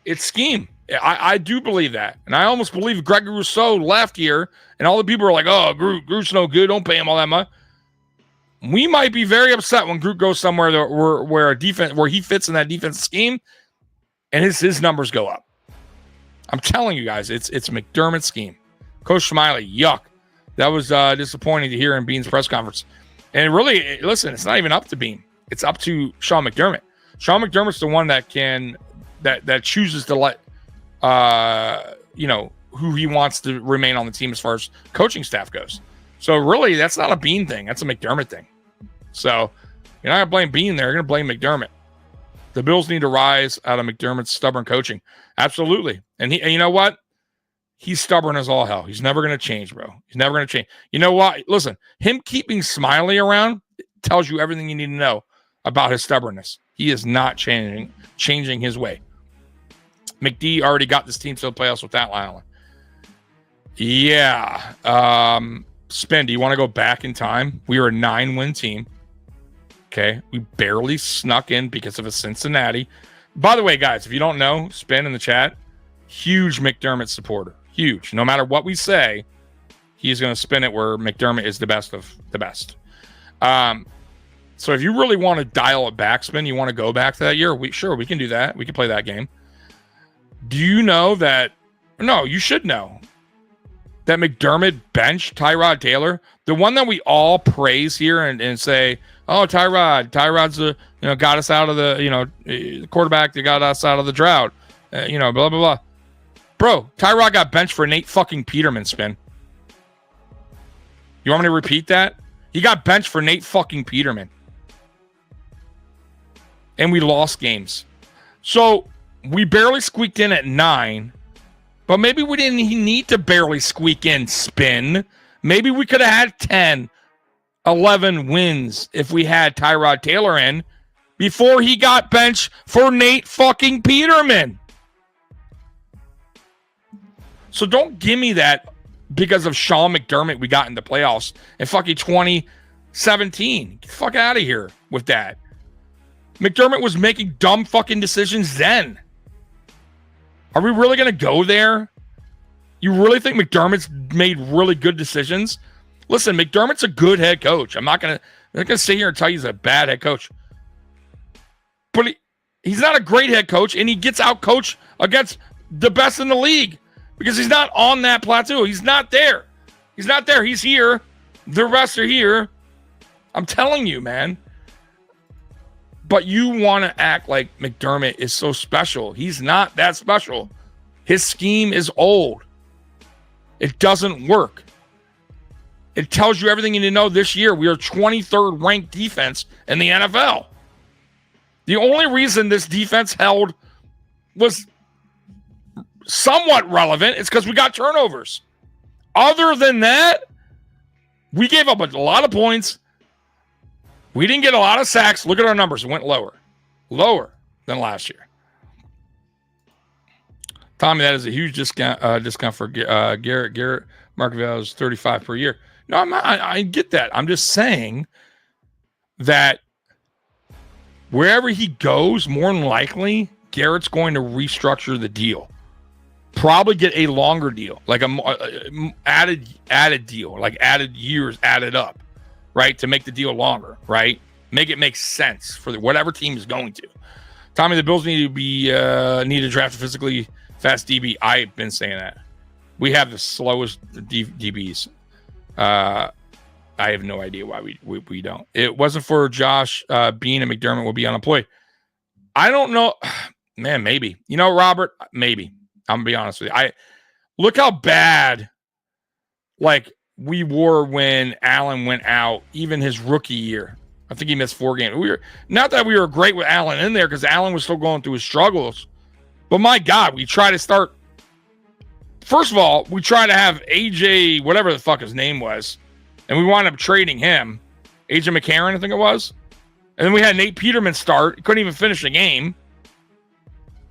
It's scheme. I do believe that. And I almost believe Greg Rousseau left here, and all the people are like, oh, Groot's no good. Don't pay him all that much. We might be very upset when Groot goes somewhere where he fits in that defense scheme, and his numbers go up. I'm telling you guys, it's McDermott's scheme. Coach Smiley, yuck. That was disappointing to hear in Bean's press conference. And really, listen, it's not even up to Bean. It's up to Sean McDermott. Sean McDermott's the one that chooses to let who he wants to remain on the team as far as coaching staff goes. So really, that's not a Bean thing. That's a McDermott thing. So you're not going to blame Bean there. You're going to blame McDermott. The Bills need to rise out of McDermott's stubborn coaching. Absolutely. And you know what? He's stubborn as all hell. He's never going to change, bro. He's never going to change. You know what? Listen, him keeping Smiley around tells you everything you need to know about his stubbornness. He is not changing his way. McD already got this team to the playoffs with that line. Yeah. Spin, do you want to go back in time? We were a 9-win team. Okay. We barely snuck in because of a Cincinnati. By the way, guys, if you don't know, Spin in the chat, huge McDermott supporter. Huge. No matter what we say, he's going to spin it where McDermott is the best of the best. So if you really want to dial it back, Spin, you want to go back to that year, we can do that. We can play that game. Do you know that? No, you should know that McDermott benched Tyrod Taylor, the one that we all praise here and say, oh, Tyrod's the got us out of the quarterback that got us out of the drought, blah blah blah. Bro, Tyrod got benched for Nate fucking Peterman, Spin. You want me to repeat that? He got benched for Nate fucking Peterman, and we lost games. So we barely squeaked in at 9. But maybe we didn't need to barely squeak in, Spin. Maybe we could have had 10, 11 wins if we had Tyrod Taylor in before he got benched for Nate fucking Peterman. So don't give me that because of Sean McDermott we got in the playoffs in fucking 2017. Get the fuck out of here with that. McDermott was making dumb fucking decisions then. Are we really going to go there? You really think McDermott's made really good decisions? Listen, McDermott's a good head coach. I'm not going to sit here and tell you he's a bad head coach. But he's not a great head coach, and he gets out coached against the best in the league because he's not on that plateau. He's not there. He's not there. He's here. The rest are here. I'm telling you, man. But you want to act like McDermott is so special. He's not that special. His scheme is old. It doesn't work. It tells you everything you need to know this year. We are 23rd ranked defense in the NFL. The only reason this defense held was somewhat relevant is because we got turnovers. Other than that, we gave up a lot of points. We didn't get a lot of sacks. Look at our numbers. It went lower than last year. Tommy, that is a huge discount for Garret. Garret market value is $35 per year. No, I'm not, I get that. I'm just saying that wherever he goes, more than likely, Garrett's going to restructure the deal. Probably get a longer deal, like a added deal, like added years added up. Right, to make the deal longer, right? Make it make sense for whatever team is going to. Tommy, the Bills need to draft a physically fast DB. I've been saying that. We have the slowest DBs. I have no idea why we don't. It wasn't for Josh Bean and McDermott will be unemployed. I don't know. Man, maybe. Robert, maybe. I'm going to be honest with you. Look how bad, we were when Allen went out, even his rookie year. I think he missed 4 games. Not that we were great with Allen in there because Allen was still going through his struggles. But my God, we try to start. First of all, we try to have AJ, whatever the fuck his name was, and we wound up trading him. AJ McCarron, I think it was. And then we had Nate Peterman start. He couldn't even finish the game.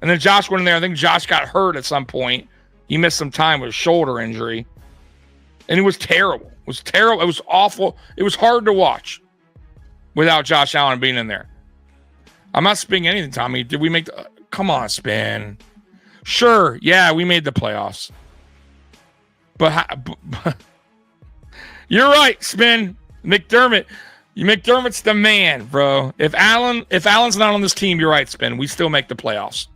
And then Josh went in there. I think Josh got hurt at some point. He missed some time with a shoulder injury. And it was terrible. It was terrible. It was awful. It was hard to watch without Josh Allen being in there. I'm not spinning anything, Tommy. Did we make the... Come on, Spin. Sure. Yeah, we made the playoffs. But you're right, Spin. McDermott's the man, bro. If Allen's not on this team, you're right, Spin. We still make the playoffs.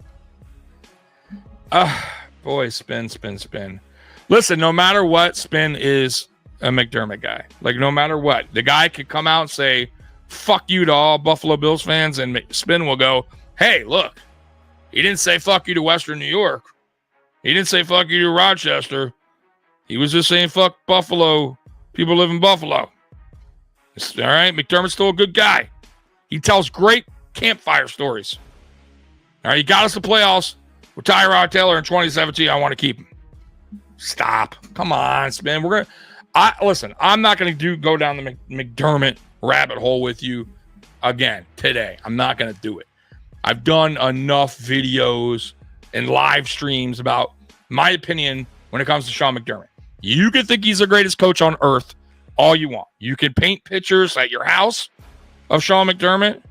Boy, Spin. Listen, no matter what, Spin is a McDermott guy. No matter what. The guy could come out and say, fuck you to all Buffalo Bills fans, and Spin will go, hey, look, he didn't say fuck you to Western New York. He didn't say fuck you to Rochester. He was just saying fuck Buffalo. People live in Buffalo. All right? McDermott's still a good guy. He tells great campfire stories. All right, he got us the playoffs with Tyrod Taylor in 2017. I want to keep him. Stop. Come on, Spin. Listen, I'm not going to go down the McDermott rabbit hole with you again today. I'm not going to do it. I've done enough videos and live streams about my opinion when it comes to Sean McDermott. You can think he's the greatest coach on earth all you want. You can paint pictures at your house of Sean McDermott.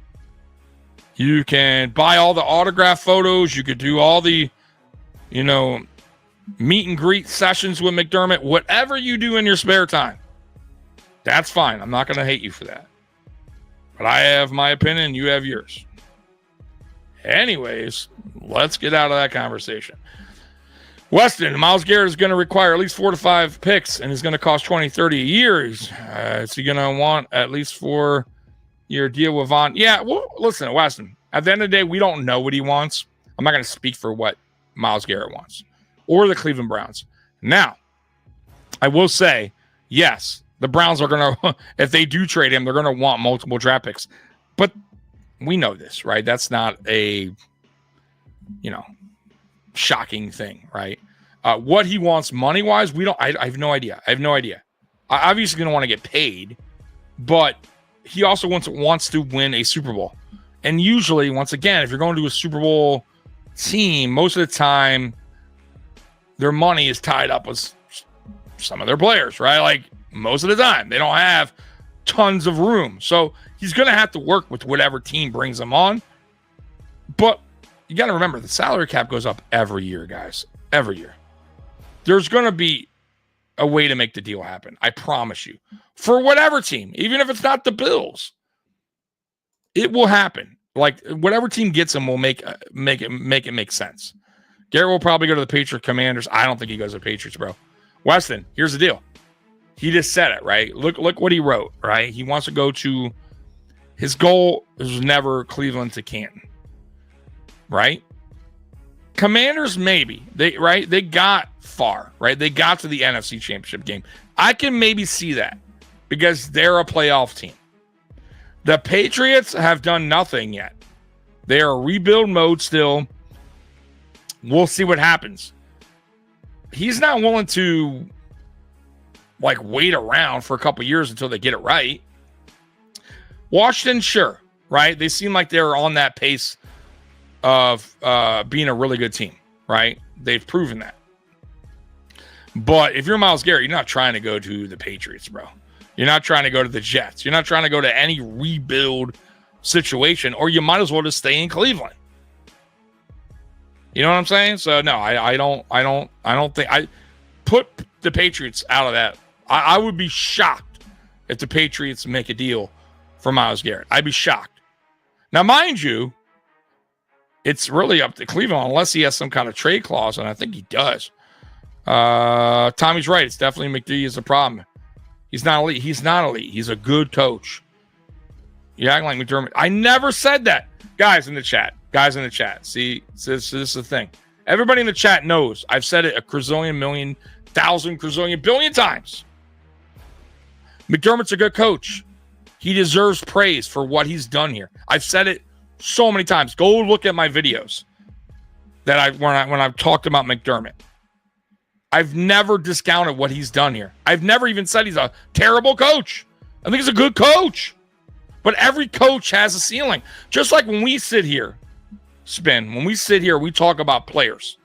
You can buy all the autograph photos. You could do all the, meet and greet sessions with McDermott. Whatever you do in your spare time, that's fine. I'm not going to hate you for that. But I have my opinion. You have yours. Anyways, let's get out of that conversation. Weston, Myles Garrett is going to require at least 4 to 5 picks, and he's going to cost 20, 30 a year. Is he going to want at least 4-year deal with Von? Yeah, well, listen, Weston, at the end of the day, we don't know what he wants. I'm not going to speak for what Myles Garrett wants or the Cleveland Browns. Now, I will say, yes, the Browns are going to, if they do trade him, they're going to want multiple draft picks. But we know this, right? That's not a, shocking thing, right? What he wants money-wise, I have no idea. I obviously going to want to get paid, but he also wants to win a Super Bowl. And usually, once again, if you're going to a Super Bowl team, most of the time, their money is tied up with some of their players, right? Like, most of the time, they don't have tons of room. So he's going to have to work with whatever team brings him on. But you got to remember, the salary cap goes up every year, guys. Every year. There's going to be a way to make the deal happen. I promise you. For whatever team, even if it's not the Bills, it will happen. Like, whatever team gets him will make it make sense. Garrett will probably go to the Patriots Commanders. I don't think he goes to the Patriots, bro. Weston, here's the deal. He just said it, right? Look what he wrote, right? He wants to go to, his goal was never Cleveland to Canton, right? Commanders, maybe. They got far, right? They got to the NFC Championship game. I can maybe see that because they're a playoff team. The Patriots have done nothing yet. They are rebuild mode still. We'll see what happens. He's not willing to wait around for a couple years until they get it right. Washington, sure, right? They seem like they're on that pace of being a really good team, right? They've proven that. But if you're Myles Garrett, you're not trying to go to the Patriots, bro. You're not trying to go to the Jets. You're not trying to go to any rebuild situation, or you might as well just stay in Cleveland. You know what I'm saying? So no, I don't think I put the Patriots out of that. I would be shocked if the Patriots make a deal for Myles Garrett. I'd be shocked. Now, mind you, it's really up to Cleveland unless he has some kind of trade clause, and I think he does. Tommy's right. It's definitely McD is the problem. He's not elite. He's not elite. He's a good coach. You're acting like McDermott. I never said that. Guys in the chat. See, this is the thing. Everybody in the chat knows. I've said it a gazillion, million, thousand, gazillion, billion times. McDermott's a good coach. He deserves praise for what he's done here. I've said it so many times. Go look at my videos that when I've talked about McDermott. I've never discounted what he's done here. I've never even said he's a terrible coach. I think he's a good coach. But every coach has a ceiling. Just like when we sit here, when we sit here, we talk about players,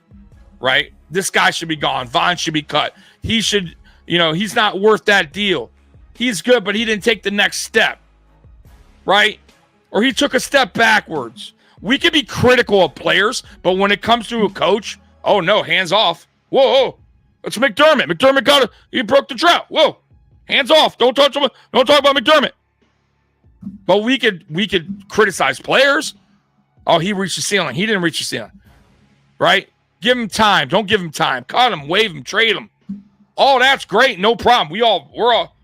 right? This guy should be gone. Vaughn should be cut. He should, he's not worth that deal. He's good, but he didn't take the next step, right? Or he took a step backwards. We can be critical of players, but when it comes to a coach, oh no, hands off. Whoa, it's McDermott. McDermott he broke the drought. Whoa, hands off. Don't talk about McDermott. But we could criticize players. Oh, he reached the ceiling. He didn't reach the ceiling, right? Give him time. Don't give him time. Cut him, waive him, trade him. Oh, that's great. No problem. We're all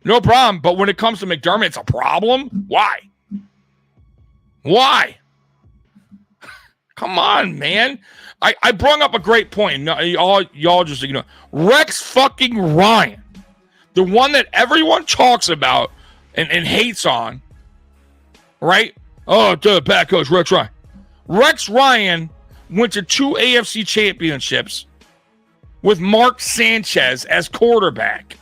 no problem. But when it comes to McDermott, it's a problem. Why? Come on, man. I brought up a great point. No, y'all just Rex fucking Ryan, the one that everyone talks about and hates on, right? Oh, bad coach, Rex Ryan. Rex Ryan went to 2 AFC championships with Mark Sanchez as quarterback.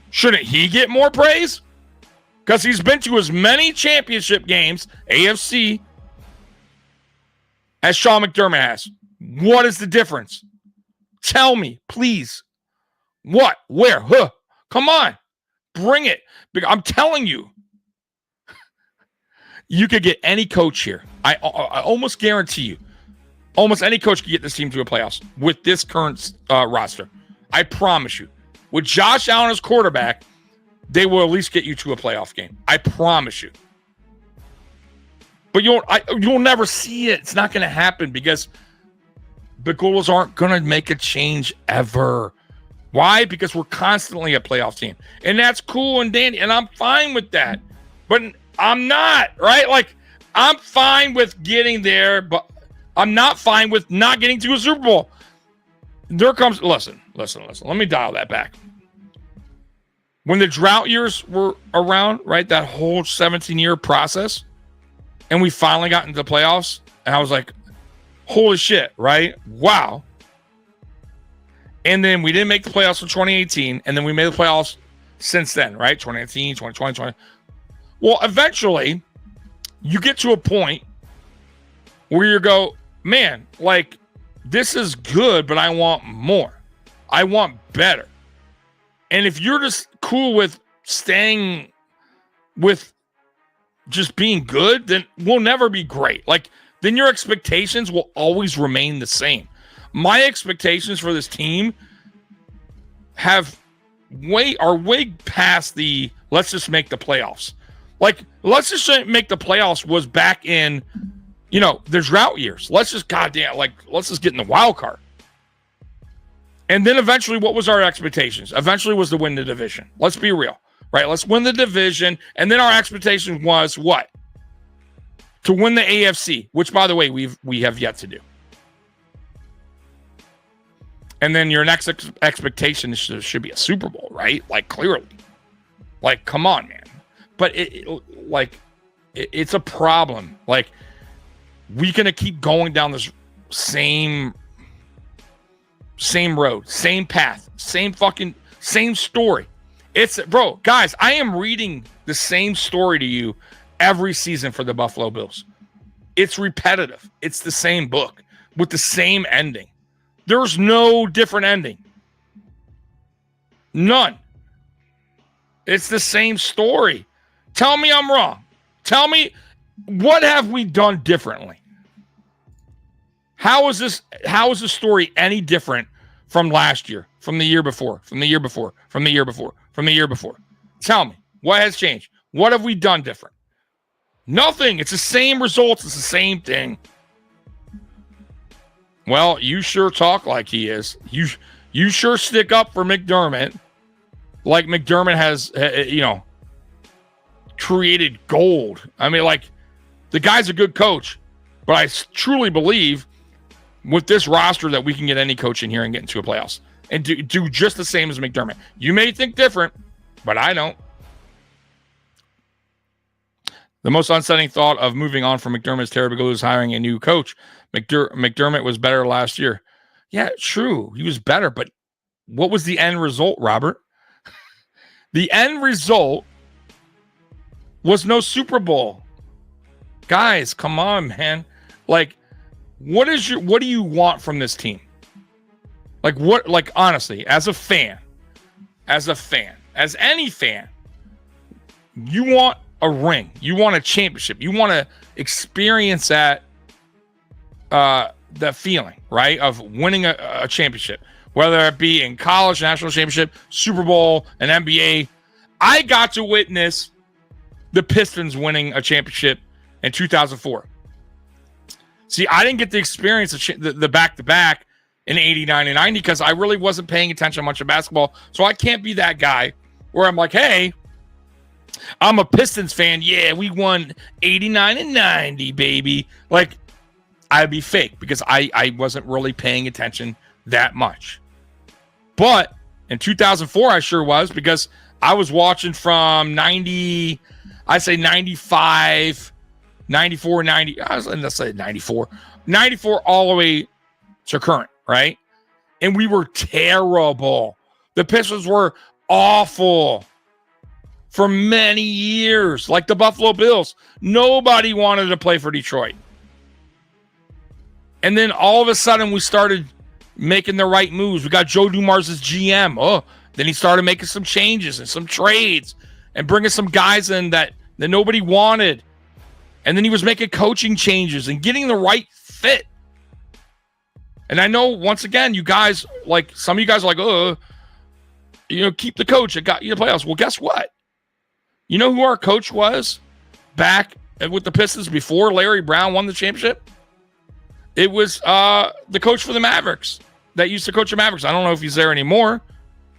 Shouldn't he get more praise? Because he's been to as many championship games, AFC, as Sean McDermott has. What is the difference? Tell me, please. What? Where? Huh? Come on. Bring it. I'm telling you. You could get any coach here. I almost guarantee you. Almost any coach could get this team to a playoffs with this current roster. I promise you. With Josh Allen as quarterback, they will at least get you to a playoff game. I promise you. But you'll never see it. It's not going to happen because the goals aren't going to make a change ever. Why? Because we're constantly a playoff team. And that's cool and dandy. And I'm fine with that. But I'm not, right? Like, I'm fine with getting there, but I'm not fine with not getting to a Super Bowl. Listen. Let me dial that back. When the drought years were around, right, that whole 17-year process, and we finally got into the playoffs, and I was like, holy shit, right? Wow. And then we didn't make the playoffs in 2018, and then we made the playoffs since then, right? 2019, 2020, 2020. Well, eventually, you get to a point where you go, man, like, this is good, but I want more. I want better. And if you're just cool with staying with just being good, then we'll never be great. Like, then your expectations will always remain the same. My expectations for this team are way past the let's just make the playoffs. Like, let's just make the playoffs was back in, the drought years. Let's just let's just get in the wild card. And then eventually, what was our expectations? Eventually was to win the division. Let's be real, right? Let's win the division. And then our expectation was what? To win the AFC, which, by the way, we have yet to do. And then your next expectation should be a Super Bowl, right? Like, clearly. Like, come on, man. But it's a problem. Like, we're going to keep going down this same road, same path, same story. Bro, guys, I am reading the same story to you every season for the Buffalo Bills. It's repetitive. It's the same book with the same ending. There's no different ending. None. It's the same story. Tell me I'm wrong. Tell me, what have we done differently? How is the story any different from last year, from the year before, from the year before, from the year before, from the year before? Tell me, what has changed? What have we done different? Nothing. It's the same results. It's the same thing. Well, you sure talk like he is. You sure stick up for McDermott, like McDermott has, created gold. I mean, like, the guy's a good coach, but I truly believe with this roster that we can get any coach in here and get into a playoffs and do just the same as McDermott. You may think different, but I don't. The most unsettling thought of moving on from McDermott's Terry Bigelow is hiring a new coach. McDermott was better last year. Yeah, true. He was better, but what was the end result, Robert? The end result was no Super Bowl. Guys, come on, man. Like, what do you want from this team? Like, honestly, as a fan, as any fan, you want a ring. You want a championship. You want to experience that feeling, right, of winning a championship, whether it be in college, national championship, Super Bowl, an NBA. I got to witness the Pistons winning a championship in 2004. See, I didn't get to experience the back-to-back in 89 and 90 because I really wasn't paying attention much to basketball. So I can't be that guy where I'm like, hey, I'm a Pistons fan. Yeah, we won 89 and 90, baby. Like, I'd be fake because I wasn't really paying attention that much. But in 2004, I sure was, because I was watching from 90, I'd say 95, 94, 90. Let's say 94. 94 all the way to current, right? And we were terrible. The Pistons were awful for many years, like the Buffalo Bills. Nobody wanted to play for Detroit. And then all of a sudden we started making the right moves. We got Joe Dumars as GM. Oh, then he started making some changes and some trades and bringing some guys in that nobody wanted. And then he was making coaching changes and getting the right fit. And I know, once again, you guys, like, some of you guys are like, keep the coach that got you the playoffs. Well, guess what? You know who our coach was back with the Pistons before Larry Brown won the championship? It was the coach for the Mavericks that used to coach the Mavericks. I don't know if he's there anymore.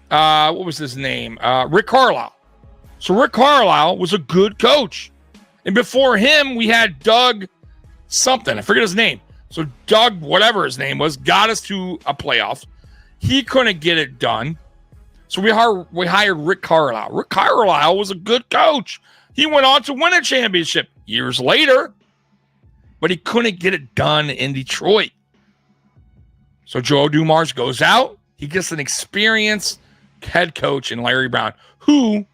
What was his name? Rick Carlisle. So Rick Carlisle was a good coach. And before him, we had Doug something. I forget his name. So Doug, whatever his name was, got us to a playoff. He couldn't get it done. So we hired Rick Carlisle. Rick Carlisle was a good coach. He went on to win a championship years later, but he couldn't get it done in Detroit. So Joe Dumars goes out. He gets an experienced head coach in Larry Brown, who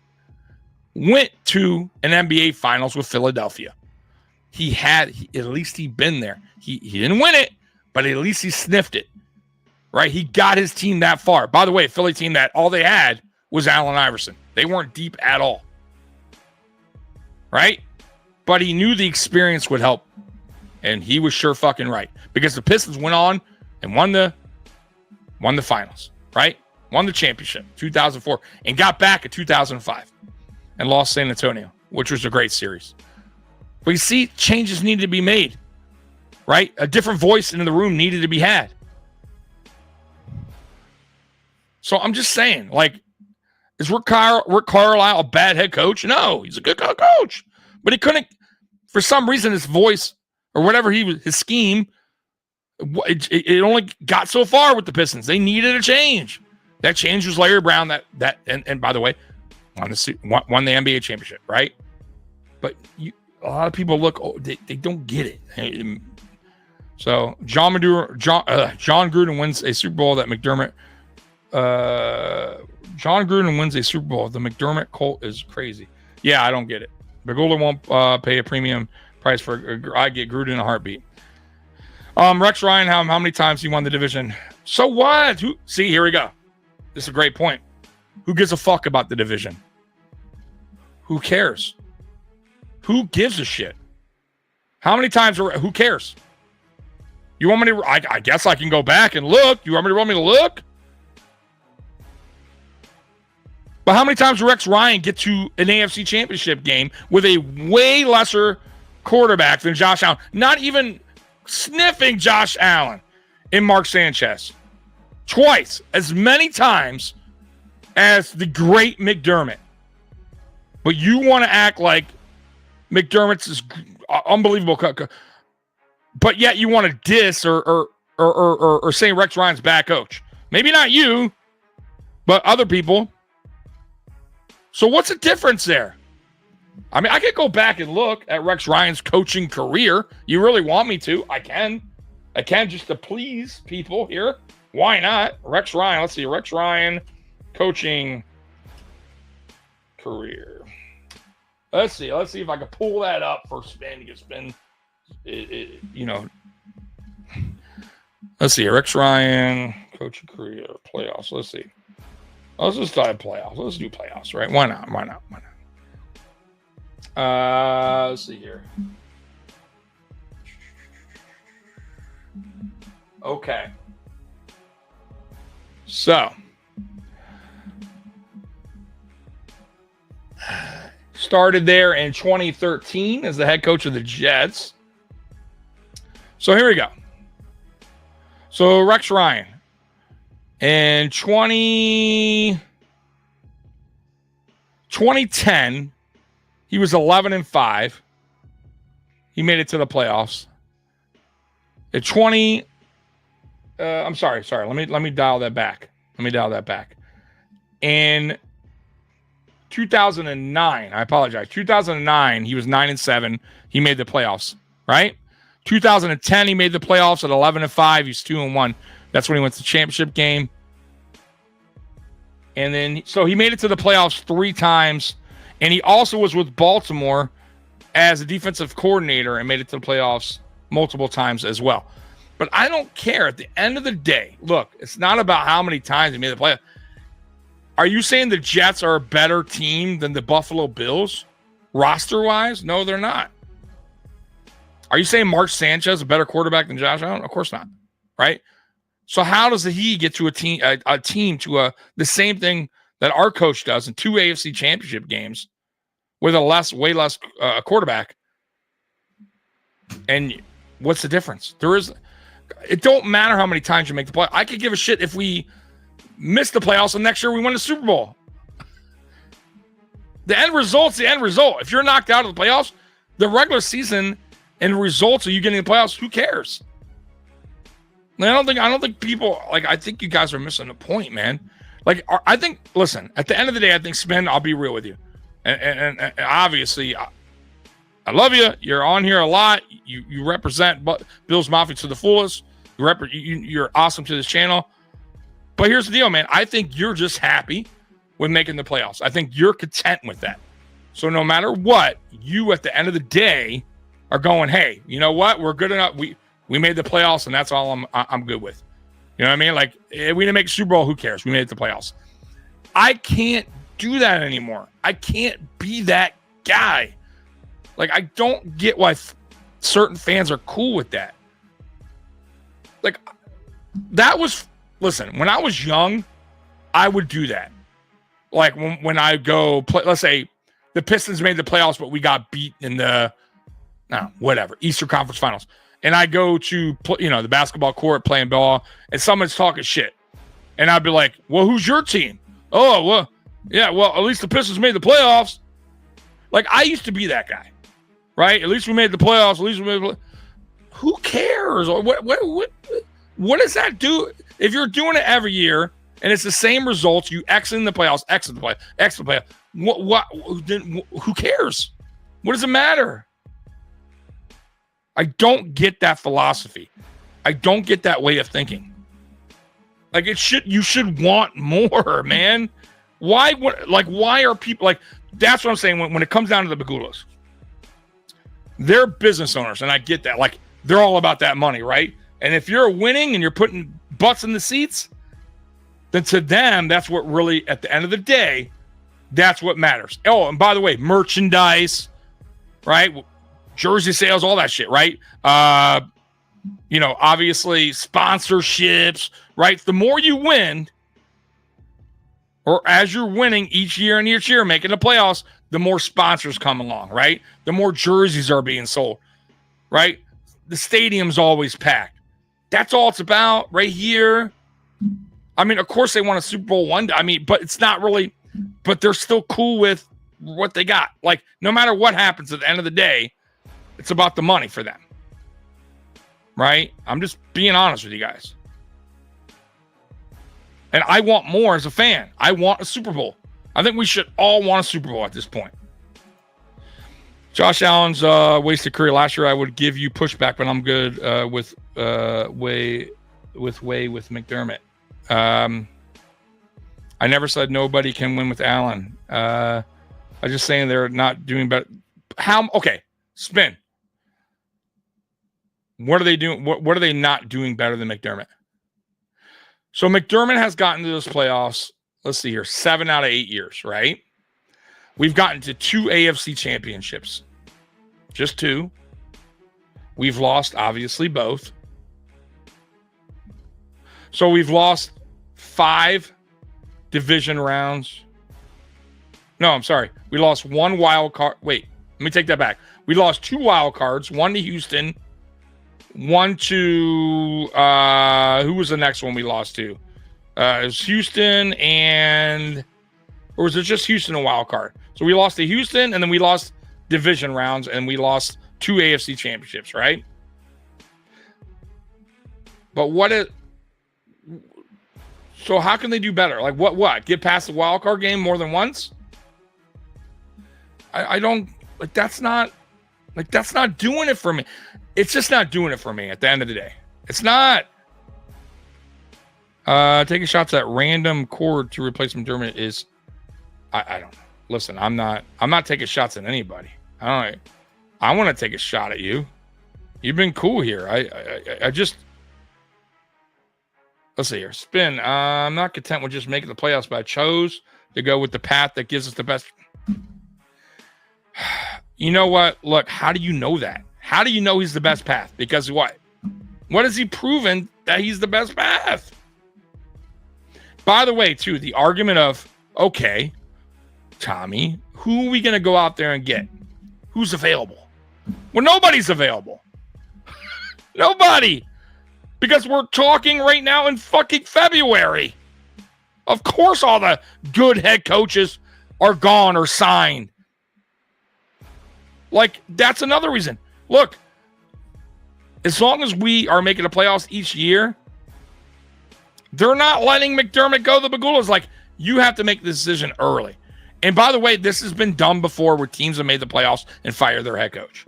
went to an NBA Finals with Philadelphia. At least he'd been there. He didn't win it, but at least he sniffed it. Right? He got his team that far. By the way, Philly team that all they had was Allen Iverson. They weren't deep at all. Right? But he knew the experience would help. And he was sure fucking right. Because the Pistons went on and won the finals. Right? Won the championship 2004 and got back in 2005 and lost San Antonio, which was a great series. But you see, changes needed to be made. Right? A different voice in the room needed to be had. So I'm just saying, like, is Rick Carlisle a bad head coach? No, he's a good coach. But he couldn't, for some reason, his voice or whatever his scheme, it only got so far with the Pistons. They needed a change. That change was Larry Brown. And by the way, won the NBA championship, right? But a lot of people they don't get it. So John Gruden wins a Super Bowl that McDermott. John Gruden wins a Super Bowl. The McDermott cult is crazy. Yeah, I don't get it. Bagula won't pay a premium price for. I get Gruden in a heartbeat. Rex Ryan, how many times he won the division? So what? See, here we go. This is a great point. Who gives a fuck about the division? Who cares? Who gives a shit? How many times? Who cares? You want me to? I guess I can go back and look. You want me to look? But how many times did Rex Ryan get to an AFC championship game with a way lesser quarterback than Josh Allen? Not even sniffing Josh Allen and Mark Sanchez. Twice as many times as the great McDermott. But you want to act like McDermott's is unbelievable. But yet you want to diss or say Rex Ryan's bad coach. Maybe not you, but other people. So what's the difference there? I mean, I could go back and look at Rex Ryan's coaching career. You really want me to? I can. I can, just to please people here. Why not? Rex Ryan. Let's see. Rex Ryan coaching career. Let's see. Let's see if I can pull that up for spin. You can spin. Let's see. Rex Ryan coaching career playoffs. Let's see. Let's just dive playoffs. Let's do playoffs, right? Why not? Let's see here. Okay. So, started there in 2013 as the head coach of the Jets. So here we go. So Rex Ryan. In 2010, he was 11-5. He made it to the playoffs. At 20, I'm sorry. Let me dial that back. In 2009, I apologize. 2009, he was 9-7. He made the playoffs, right? 2010, he made the playoffs at 11-5. He's 2-1. That's when he went to the championship game. And then, so he made it to the playoffs 3 times. And he also was with Baltimore as a defensive coordinator and made it to the playoffs multiple times as well. But I don't care. At the end of the day, look, it's not about how many times he made the playoffs. Are you saying the Jets are a better team than the Buffalo Bills roster-wise? No, they're not. Are you saying Mark Sanchez is a better quarterback than Josh Allen? Of course not, right? So how does he get to a team to the same thing that our coach does in 2 AFC championship games with a way less quarterback. And what's the difference? It don't matter how many times you make the play. I could give a shit if we miss the playoffs and next year we win the Super Bowl. The end result's the end result. If you're knocked out of the playoffs, the regular season and the results of you getting the playoffs, who cares? I don't think people, like, I think you guys are missing the point, man. Like, I think, listen, at the end of the day, I think, Spin, I'll be real with you. And obviously, I love you. You're on here a lot. You represent Bills Mafia to the fullest. You're awesome to this channel. But here's the deal, man. I think you're just happy with making the playoffs. I think you're content with that. So no matter what, you at the end of the day are going, hey, you know what? We're good enough. We made the playoffs, and that's all I'm good with. You know what I mean? Like, if we didn't make Super Bowl, who cares? We made it to the playoffs. I can't do that anymore. I can't be that guy. Like, I don't get why certain fans are cool with that. Like, listen, when I was young, I would do that. Like, when I go play, let's say the Pistons made the playoffs, but we got beat in the, Eastern Conference Finals. And I go to, the basketball court playing ball, and someone's talking shit. And I'd be like, well, who's your team? Oh, well, yeah, well, at least the Pistons made the playoffs. Like, I used to be that guy, right? At least we made the playoffs. Who cares? What does that do? If you're doing it every year and it's the same results, you exit the playoffs, exit the playoffs. Who cares? What does it matter? I don't get that philosophy. I don't get that way of thinking. Like, you should want more, man. Why are people like, that's what I'm saying when it comes down to the Bagulos. They're business owners, and I get that. Like, they're all about that money, right? And if you're winning and you're putting butts in the seats, then to them, that's what really, at the end of the day, that's what matters. Oh, and by the way, merchandise, right? Jersey sales, all that shit, right? Obviously sponsorships, right? The more you win, or as you're winning each year and each year, making the playoffs, the more sponsors come along, right? The more jerseys are being sold, right? The stadium's always packed. That's all it's about right here. I mean, of course they want a Super Bowl one. I mean, but it's not really, but they're still cool with what they got. Like, no matter what happens at the end of the day, it's about the money for them, right? I'm just being honest with you guys. And I want more as a fan. I want a Super Bowl. I think we should all want a Super Bowl at this point. Josh Allen's wasted career last year. I would give you pushback, but I'm good with McDermott. I never said nobody can win with Allen. I'm just saying they're not doing better. Okay, Spin. What are they doing? What are they not doing better than McDermott? So McDermott has gotten to those playoffs, let's see here, 7 out of 8 years, right? We've gotten to 2 AFC championships. Just 2. We've lost, obviously, both. So we've lost 5 division rounds. No, I'm sorry. We lost 1 wild card. Wait, let me take that back. We lost 2 wild cards, 1 to Houston, 1 to who was the next one we lost to? It was Houston or was it just Houston a wild card? So we lost to Houston, and then we lost division rounds, and we lost 2 AFC championships, right? But so how can they do better? Like what? Get past the wild card game more than once? I don't like that's not doing it for me. It's just not doing it for me at the end of the day. It's not. Taking shots at random cord to replace McDermott is, I don't know. Listen, I'm not taking shots at anybody. I want to take a shot at you. You've been cool here. I just, let's see here. Spin. I'm not content with just making the playoffs, but I chose to go with the path that gives us the best. You know what? Look, how do you know that? How do you know he's the best path? Because what? What has he proven that he's the best path? By the way, too, the argument of, okay, Tommy, who are we going to go out there and get? Who's available? Well, nobody's available. Nobody. Because we're talking right now in fucking February. Of course all the good head coaches are gone or signed. Like, that's another reason. Look, as long as we are making the playoffs each year, they're not letting McDermott go. The Bagulas, like, you have to make the decision early. And by the way, this has been done before where teams have made the playoffs and fired their head coach.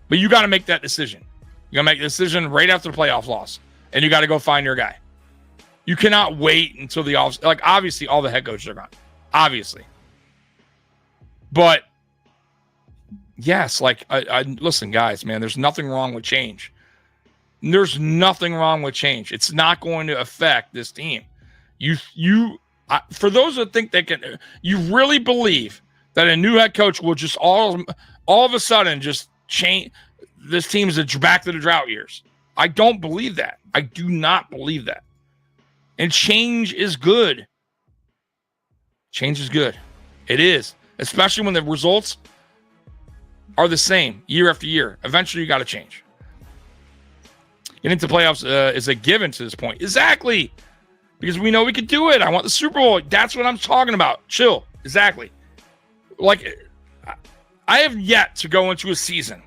But you got to make that decision. You got to make the decision right after the playoff loss. And you got to go find your guy. You cannot wait until the off. Like, obviously, all the head coaches are gone. Obviously. But, yes, like, listen, guys, man, there's nothing wrong with change. There's nothing wrong with change. It's not going to affect this team. For those that think they can, you really believe that a new head coach will just all of a sudden just change this team's back to the drought years. I don't believe that. I do not believe that. And change is good. Change is good. It is, especially when the results are the same year after year. Eventually, you got to change. Getting to playoffs is a given to this point. Exactly. Because we know we could do it. I want the Super Bowl. That's what I'm talking about. Chill. Exactly. Like, I have yet to go into a season.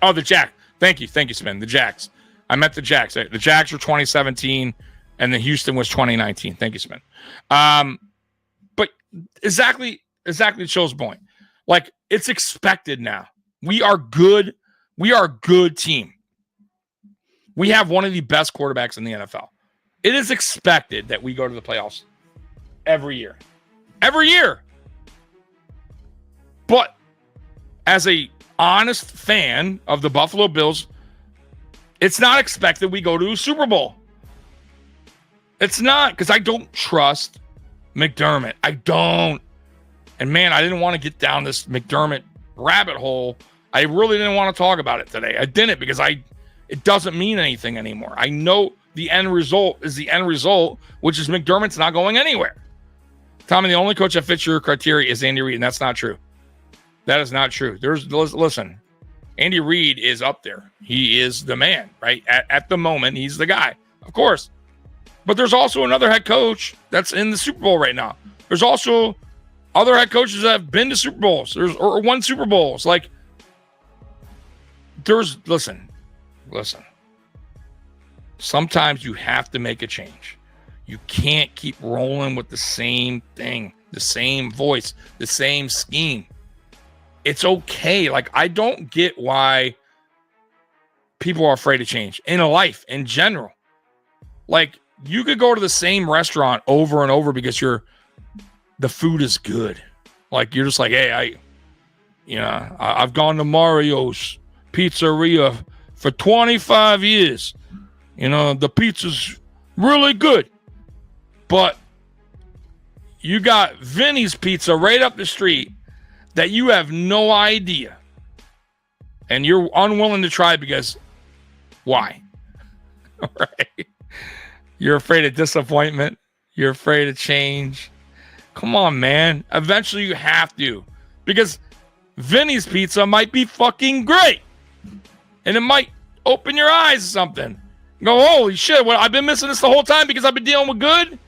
Oh, the Jack. Thank you, Spin. The Jacks. I meant the Jacks. The Jacks were 2017, and then Houston was 2019. Thank you, Spin. But exactly Chill's point. Like, it's expected now. We are good. We are a good team. We have one of the best quarterbacks in the NFL. It is expected that we go to the playoffs every year. Every year. But as a honest fan of the Buffalo Bills, it's not expected we go to a Super Bowl. It's not, because I don't trust McDermott. I don't. And man, I didn't want to get down this McDermott rabbit hole. I really didn't want to talk about it today. I didn't, because it doesn't mean anything anymore. I know the end result is the end result, which is McDermott's not going anywhere. Tommy, the only coach that fits your criteria is Andy Reid, and that's not true. That is not true. Listen, Andy Reid is up there. He is the man, right? At the moment, he's the guy, of course. But there's also another head coach that's in the Super Bowl right now. There's also other head coaches that have been to Super Bowls or won Super Bowls. Like, listen. Sometimes you have to make a change. You can't keep rolling with the same thing, the same voice, the same scheme. It's okay. Like, I don't get why people are afraid to change in life in general. Like, you could go to the same restaurant over and over because the food is good. Like, you're just like, hey, I've gone to Mario's Pizzeria for 25 years. The pizza's really good. But you got Vinny's Pizza right up the street that you have no idea. And you're unwilling to try because why? All right. You're afraid of disappointment. You're afraid of change. Come on, man. Eventually you have to. Because Vinny's Pizza might be fucking great. And it might open your eyes to something. Go, holy shit, I've been missing this the whole time because I've been dealing with good?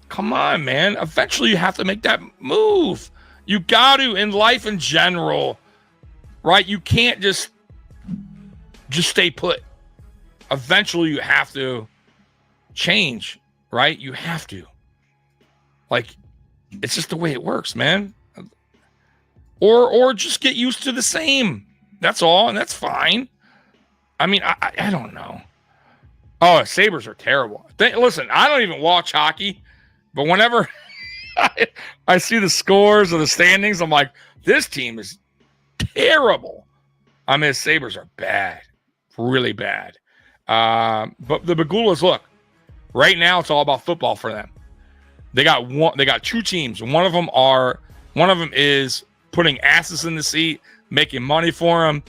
Come on, man. Eventually you have to make that move. You got to, in life in general, right? You can't just stay put. Eventually you have to change, right? You have to. Like, it's just the way it works, man. Or just get used to the same. That's all, and that's fine. I mean, I don't know. Oh, Sabres are terrible. Listen, I don't even watch hockey, but whenever I see the scores or the standings, I'm like, this team is terrible. I mean, the Sabres are bad, really bad. But the Bagulas, look, right now it's all about football for them. They got two teams. One of them is putting asses in the seat, making money for them.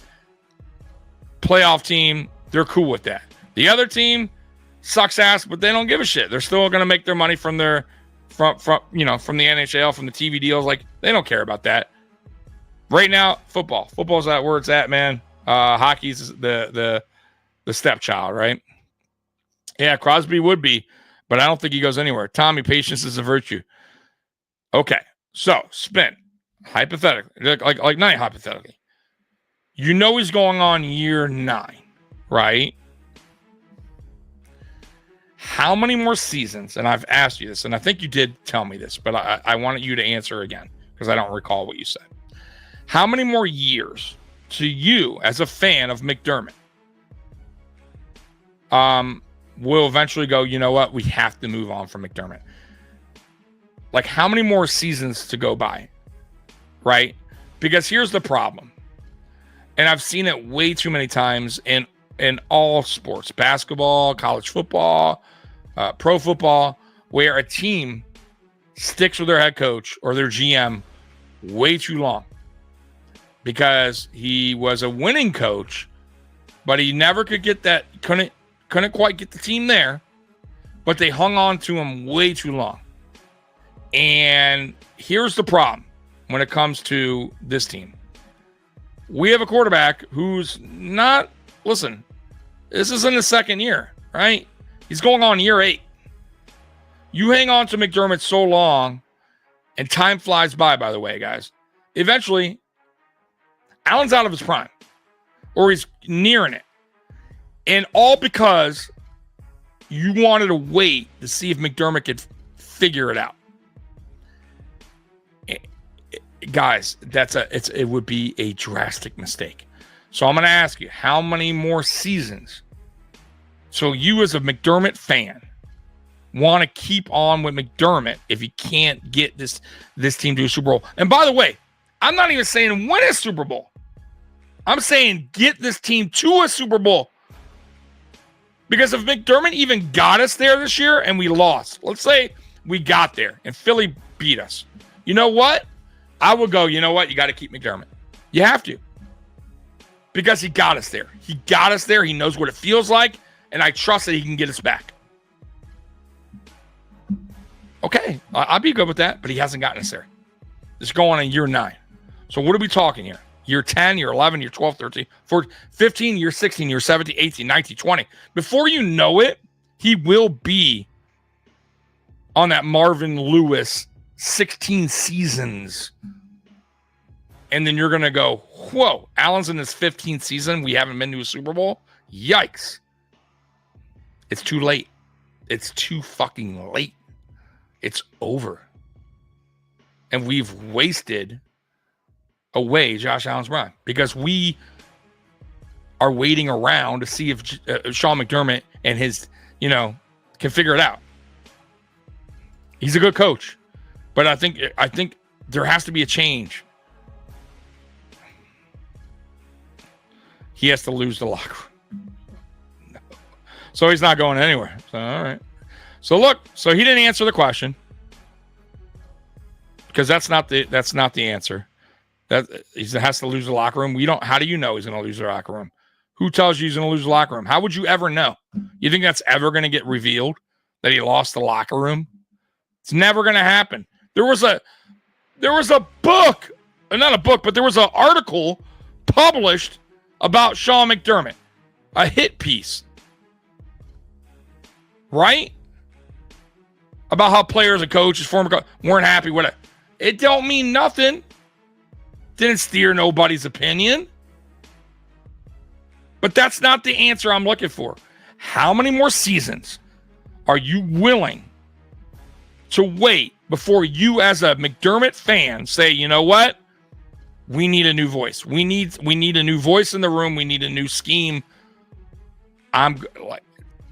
Playoff team, they're cool with that. The other team sucks ass, but they don't give a shit. They're still going to make their money from their from the NHL, from the TV deals. Like, they don't care about that. Right now, football's at where it's at, man. Hockey's the stepchild, right? Yeah, Crosby would be, but I don't think he goes anywhere. Tommy, patience is a virtue. Okay, so spin, hypothetically, like 9 hypothetically. You know he's going on year 9, right? How many more seasons? And I've asked you this, and I think you did tell me this, but I wanted you to answer again because I don't recall what you said. How many more years to you as a fan of McDermott will eventually go, you know what, we have to move on from McDermott? Like, how many more seasons to go by, right? Because here's the problem, and I've seen it way too many times in all sports, basketball, college football, pro football, where a team sticks with their head coach or their GM way too long because he was a winning coach, but he never could get that, couldn't quite get the team there, but they hung on to him way too long. And here's the problem when it comes to this team. We have a quarterback who's not, listen, this is in the second year, right? He's going on year 8. You hang on to McDermott so long, and time flies by the way, guys. Eventually, Allen's out of his prime, or he's nearing it. And all because you wanted to wait to see if McDermott could figure it out. Guys, it would be a drastic mistake. So I'm going to ask you, how many more seasons? So you as a McDermott fan want to keep on with McDermott if he can't get this team to a Super Bowl? And by the way, I'm not even saying win a Super Bowl. I'm saying get this team to a Super Bowl. Because if McDermott even got us there this year and we lost, let's say we got there and Philly beat us, you know what? I would go, you know what? You got to keep McDermott. You have to. Because he got us there. He got us there. He knows what it feels like. And I trust that he can get us back. Okay. I'll be good with that. But he hasn't gotten us there. It's going on year 9. So what are we talking here? Year 10, year 11, year 12, 13, 14, 15, year 16, year 17, 18, 19, 20. Before you know it, he will be on that Marvin Lewis 16 seasons. And then you're going to go, whoa, Allen's in his 15th season. We haven't been to a Super Bowl. Yikes. It's too late. It's too fucking late. It's over. And we've wasted away Josh Allen's run because we are waiting around to see if Sean McDermott and his, can figure it out. He's a good coach, but I think there has to be a change. He has to lose the locker room. No. So he's not going anywhere. So, all right. So look, he didn't answer the question because that's not the answer. That he has to lose the locker room. How do you know he's going to lose the locker room? Who tells you he's going to lose the locker room? How would you ever know? You think that's ever going to get revealed that he lost the locker room? It's never going to happen. There was a book, not a book, but there was an article published about Sean McDermott, a hit piece, right? About how players and coaches, former coaches, weren't happy with it. It don't mean nothing. Didn't steer nobody's opinion. But that's not the answer I'm looking for. How many more seasons are you willing to wait before you as a McDermott fan say, you know what? We need a new voice. We need a new voice in the room. We need a new scheme.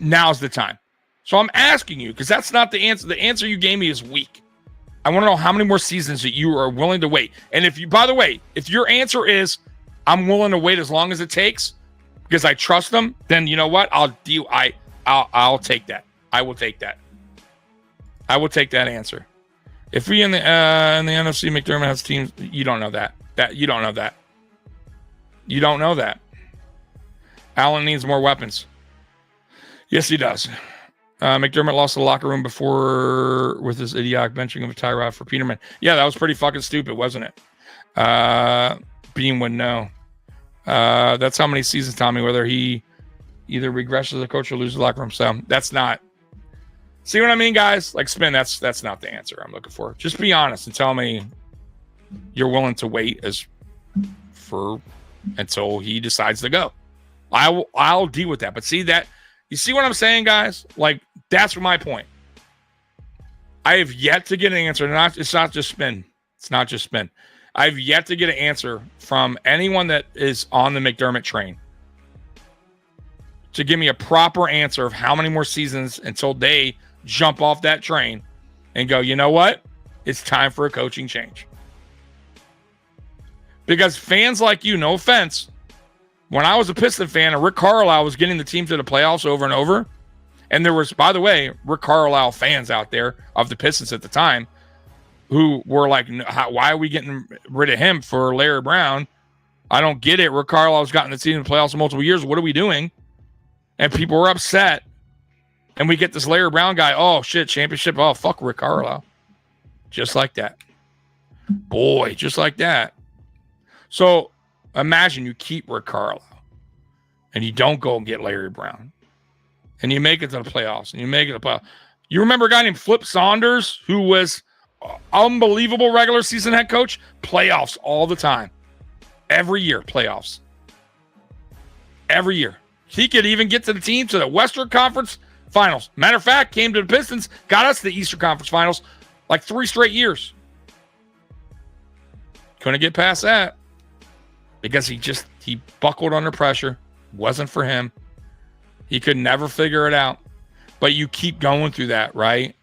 Now's the time. So I'm asking you, because that's not the answer. The answer you gave me is weak. I want to know how many more seasons that you are willing to wait. And if your answer is I'm willing to wait as long as it takes because I trust them, then you know what? I'll take that. I will take that. I will take that answer. If we in the NFC, McDermott has teams, you don't know that. You don't know that. You don't know that. Allen needs more weapons. Yes, he does. McDermott lost the locker room before with his idiotic benching of Tyrod for Peterman. Yeah, that was pretty fucking stupid, wasn't it? Bean would know. That's how many seasons, Tommy, whether he either regresses as a coach or loses the locker room. So that's not. See what I mean, guys? Like, Spin, that's not the answer I'm looking for. Just be honest and tell me you're willing to wait until he decides to go. I'll deal with that. But see that, you see what I'm saying, guys? Like, that's my point. I have yet to get an answer. It's not just Spin. It's not just Spin. I've yet to get an answer from anyone that is on the McDermott train to give me a proper answer of how many more seasons until they jump off that train and go, you know what? It's time for a coaching change. Because fans like you, no offense, when I was a Piston fan and Rick Carlisle was getting the team to the playoffs over and over, and there was, by the way, Rick Carlisle fans out there of the Pistons at the time who were like, why are we getting rid of him for Larry Brown? I don't get it. Rick Carlisle's gotten the team to the playoffs multiple years. What are we doing? And people were upset. And we get this Larry Brown guy. Oh, shit, championship. Oh, fuck Rick Carlisle. Just like that. Boy, just like that. So imagine you keep Rick Carlisle and you don't go and get Larry Brown and you make it to the playoffs and you make it to the playoffs. You remember a guy named Flip Saunders who was unbelievable regular season head coach? Playoffs all the time. Every year, playoffs. Every year. He could even get to the team to the Western Conference Finals. Matter of fact, came to the Pistons, got us to the Eastern Conference Finals like 3 straight years. Couldn't get past that because he buckled under pressure. Wasn't for him. He could never figure it out. But you keep going through that, right?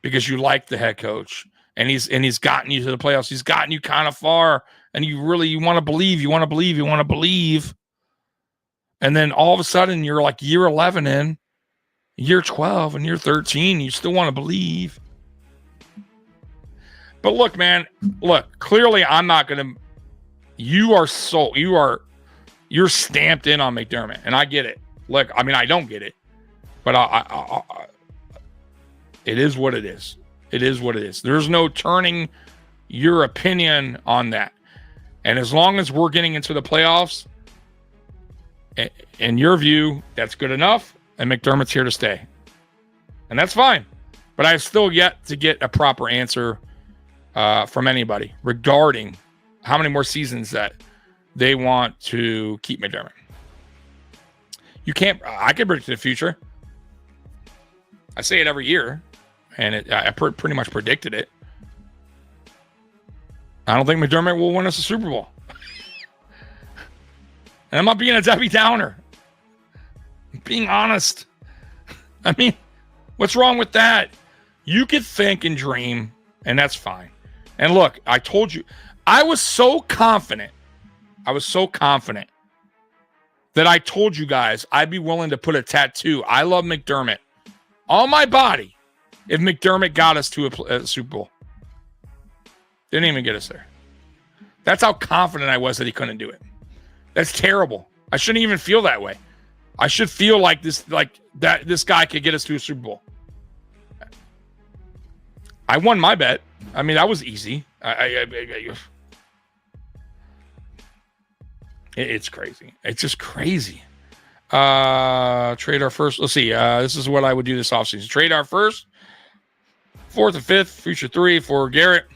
Because you like the head coach. And he's gotten you to the playoffs. He's gotten you kind of far. And you want to believe. And then all of a sudden you're like year 11 in, year 12, and year 13. You still want to believe. But look, man, clearly I'm not going to, you're stamped in on McDermott, and I get it. Look, I mean, I don't get it, but it is what it is. It is what it is. There's no turning your opinion on that. And as long as we're getting into the playoffs, in your view, that's good enough, and McDermott's here to stay. And that's fine. But I've still yet to get a proper answer from anybody regarding how many more seasons that they want to keep McDermott. I can predict the future. I say it every year, and I pretty much predicted it. I don't think McDermott will win us a Super Bowl. And I'm not being a Debbie Downer. I'm being honest. I mean, what's wrong with that? You could think and dream, and that's fine. And look, I told you, I was so confident that I told you guys I'd be willing to put a tattoo, I love McDermott, on my body if McDermott got us to a Super Bowl. Didn't even get us there. That's how confident I was that he couldn't do it. That's terrible. I shouldn't even feel that way. I should feel like this guy could get us to a Super Bowl. I won my bet. I mean, that was easy. It's crazy. It's just crazy. Trade our first. Let's see. This is what I would do this offseason. Trade our first, 4th and 5th, future 3 for Garret.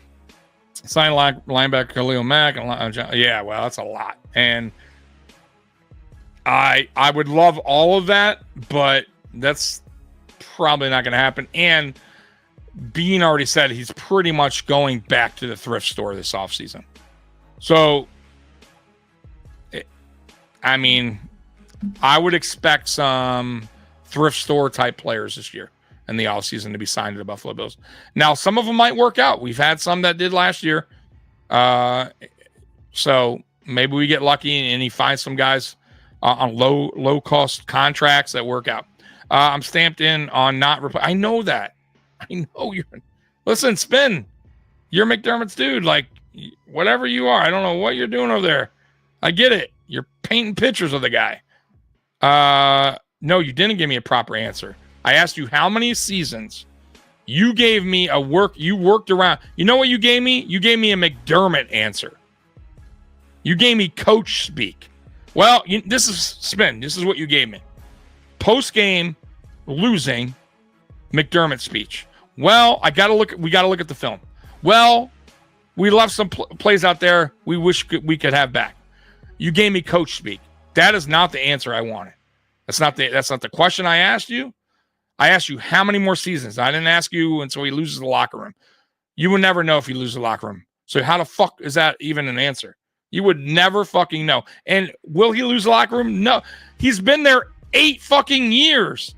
Sign linebacker Khalil Mack. Yeah, well, that's a lot. And I would love all of that, but that's probably not going to happen. And Bean already said he's pretty much going back to the thrift store this offseason. So, I mean, I would expect some thrift store type players this year in the offseason to be signed to the Buffalo Bills. Now, some of them might work out. We've had some that did last year. So maybe we get lucky and he finds some guys on low cost contracts that work out. I'm stamped in on not. I know that. I know you're. Listen, Spin. You're McDermott's dude. Like, whatever you are, I don't know what you're doing over there. I get it. You're painting pictures of the guy. No, you didn't give me a proper answer. I asked you how many seasons. You gave me you worked around. You know what you gave me? You gave me a McDermott answer. You gave me coach speak. Well, this is spin. This is what you gave me. Post-game losing McDermott speech. Well, we got to look at the film. Well, we left some plays out there we wish we could have back. You gave me coach speak. That is not the answer I wanted. That's not the question I asked you. I asked you how many more seasons. I didn't ask you until he loses the locker room. You would never know if he loses the locker room. So how the fuck is that even an answer? You would never fucking know. And will he lose the locker room? No. He's been there 8 fucking years.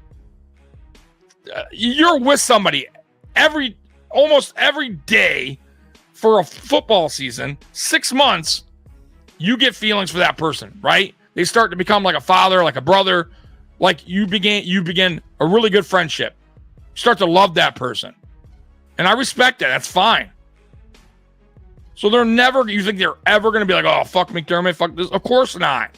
You're with somebody almost every day for a football season, 6 months, you get feelings for that person, right? They start to become like a father, like a brother. Like you begin a really good friendship. You start to love that person. And I respect that. That's fine. So you think they're ever going to be like, oh, fuck McDermott, fuck this? Of course not.